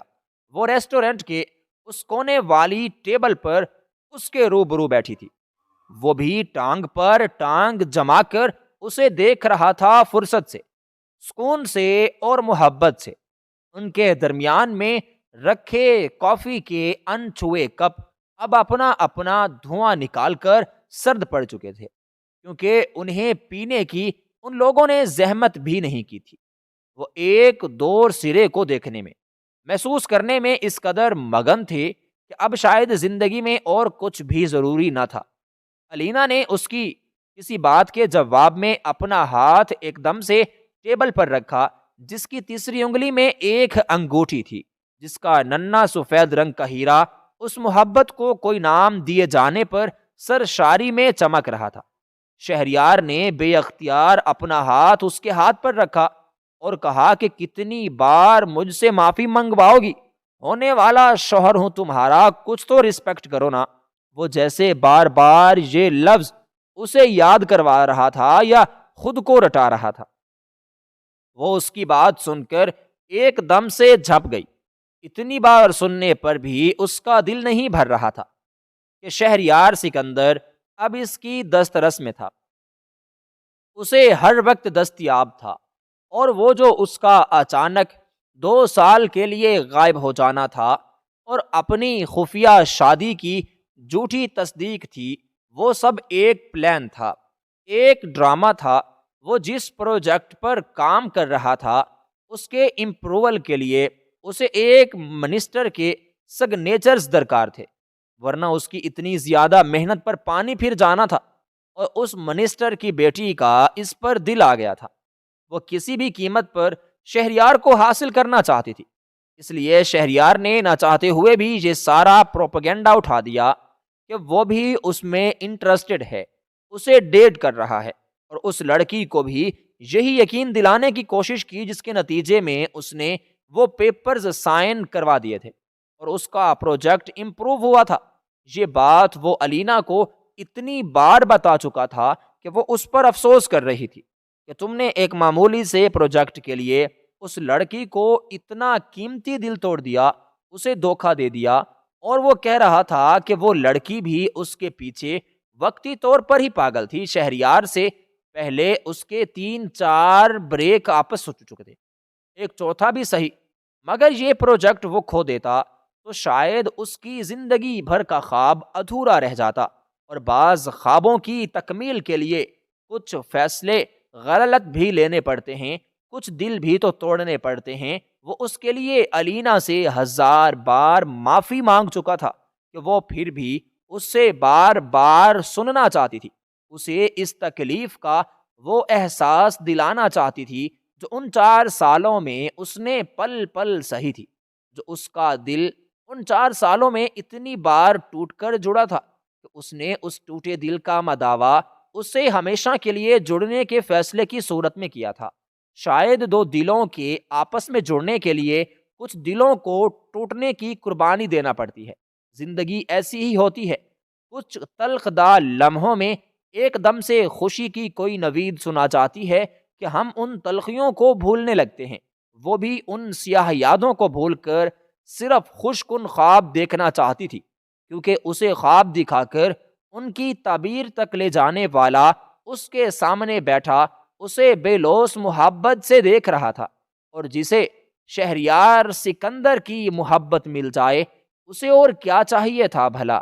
وہ ریسٹورنٹ کے اس کونے والی ٹیبل پر اس کے روبرو بیٹھی تھی۔ وہ بھی ٹانگ پر ٹانگ جما کر اسے دیکھ رہا تھا، فرصت سے، سکون سے اور محبت سے۔ ان کے درمیان میں رکھے کافی کے انچھوئے کپ اب اپنا اپنا دھواں نکال کر سرد پڑ چکے تھے، کیونکہ انہیں پینے کی ان لوگوں نے زحمت بھی نہیں کی تھی۔ وہ ایک دور سرے کو دیکھنے میں، محسوس کرنے میں اس قدر مگن تھے کہ اب شاید زندگی میں اور کچھ بھی ضروری نہ تھا۔ الینا نے اس کی کسی بات کے جواب میں اپنا ہاتھ ایک دم سے ٹیبل پر رکھا، جس کی تیسری انگلی میں ایک انگوٹھی تھی جس کا ننھا سفید رنگ کا ہیرا اس محبت کو کوئی نام دیے جانے پر سرشاری میں چمک رہا تھا۔ شہریار نے بے اختیار اپنا ہاتھ اس کے ہاتھ پر رکھا اور کہا کہ کتنی بار مجھ سے معافی منگواؤ گی؟ ہونے والا شوہر ہوں تمہارا، کچھ تو رسپیکٹ کرو نا۔ وہ جیسے بار بار یہ لفظ اسے یاد کروا رہا تھا یا خود کو رٹا رہا تھا۔ وہ اس کی بات سن کر ایک دم سے جھپ گئی۔ اتنی بار سننے پر بھی اس کا دل نہیں بھر رہا تھا کہ شہریار سکندر اب اس کی دسترس میں تھا، اسے ہر وقت دستیاب تھا، اور وہ جو اس کا اچانک 2 سال کے لیے غائب ہو جانا تھا اور اپنی خفیہ شادی کی جھوٹی تصدیق تھی، وہ سب ایک پلان تھا، ایک ڈرامہ تھا۔ وہ جس پروجیکٹ پر کام کر رہا تھا اس کے امپروول کے لیے اسے ایک منسٹر کے سگنیچرز درکار تھے، ورنہ اس کی اتنی زیادہ محنت پر پانی پھر جانا تھا، اور اس منسٹر کی بیٹی کا اس پر دل آ گیا تھا۔ وہ کسی بھی قیمت پر شہریار کو حاصل کرنا چاہتی تھی، اس لیے شہریار نے نہ چاہتے ہوئے بھی یہ سارا پروپیگنڈا اٹھا دیا کہ وہ بھی اس میں انٹرسٹڈ ہے، اسے ڈیٹ کر رہا ہے، اور اس لڑکی کو بھی یہی یقین دلانے کی کوشش کی، جس کے نتیجے میں اس نے وہ پیپرز سائن کروا دیے تھے اور اس کا پروجیکٹ امپروو ہوا تھا۔ یہ بات وہ الینا کو اتنی بار بتا چکا تھا کہ وہ اس پر افسوس کر رہی تھی کہ تم نے ایک معمولی سے پروجیکٹ کے لیے اس لڑکی کو اتنا قیمتی دل توڑ دیا، اسے دھوکہ دے دیا، اور وہ کہہ رہا تھا کہ وہ لڑکی بھی اس کے پیچھے وقتی طور پر ہی پاگل تھی۔ شہریار سے پہلے اس کے 3-4 بریک آپس ہو چکے تھے، ایک چوتھا بھی صحیح، مگر یہ پروجیکٹ وہ کھو دیتا تو شاید اس کی زندگی بھر کا خواب ادھورا رہ جاتا، اور بعض خوابوں کی تکمیل کے لیے کچھ فیصلے غلط بھی لینے پڑتے ہیں، کچھ دل بھی تو توڑنے پڑتے ہیں۔ وہ اس کے لیے الینا سے 1000 بار معافی مانگ چکا تھا کہ وہ پھر بھی اس سے بار بار سننا چاہتی تھی، اسے اس تکلیف کا وہ احساس دلانا چاہتی تھی جو ان 4 سالوں میں اس نے پل پل سہی تھی، جو اس کا دل ان 4 سالوں میں اتنی بار ٹوٹ کر جڑا تھا کہ اس نے اس ٹوٹے دل کا مداوا اس سے ہمیشہ کے لیے جڑنے کے فیصلے کی صورت میں کیا تھا۔ شاید دو دلوں کے آپس میں جڑنے کے لیے کچھ دلوں کو ٹوٹنے کی قربانی دینا پڑتی ہے۔ زندگی ایسی ہی ہوتی ہے، کچھ تلخ دار لمحوں میں ایک دم سے خوشی کی کوئی نوید سنا جاتی ہے کہ ہم ان تلخیوں کو بھولنے لگتے ہیں، وہ بھی ان سیاہ یادوں کو بھول کر صرف خوش کن خواب دیکھنا چاہتی تھی، کیونکہ اسے خواب دکھا کر ان کی تعبیر تک لے جانے والا اس کے سامنے بیٹھا اسے بے لوث محبت سے دیکھ رہا تھا، اور جسے شہریار سکندر کی محبت مل جائے اسے اور کیا چاہیے تھا بھلا۔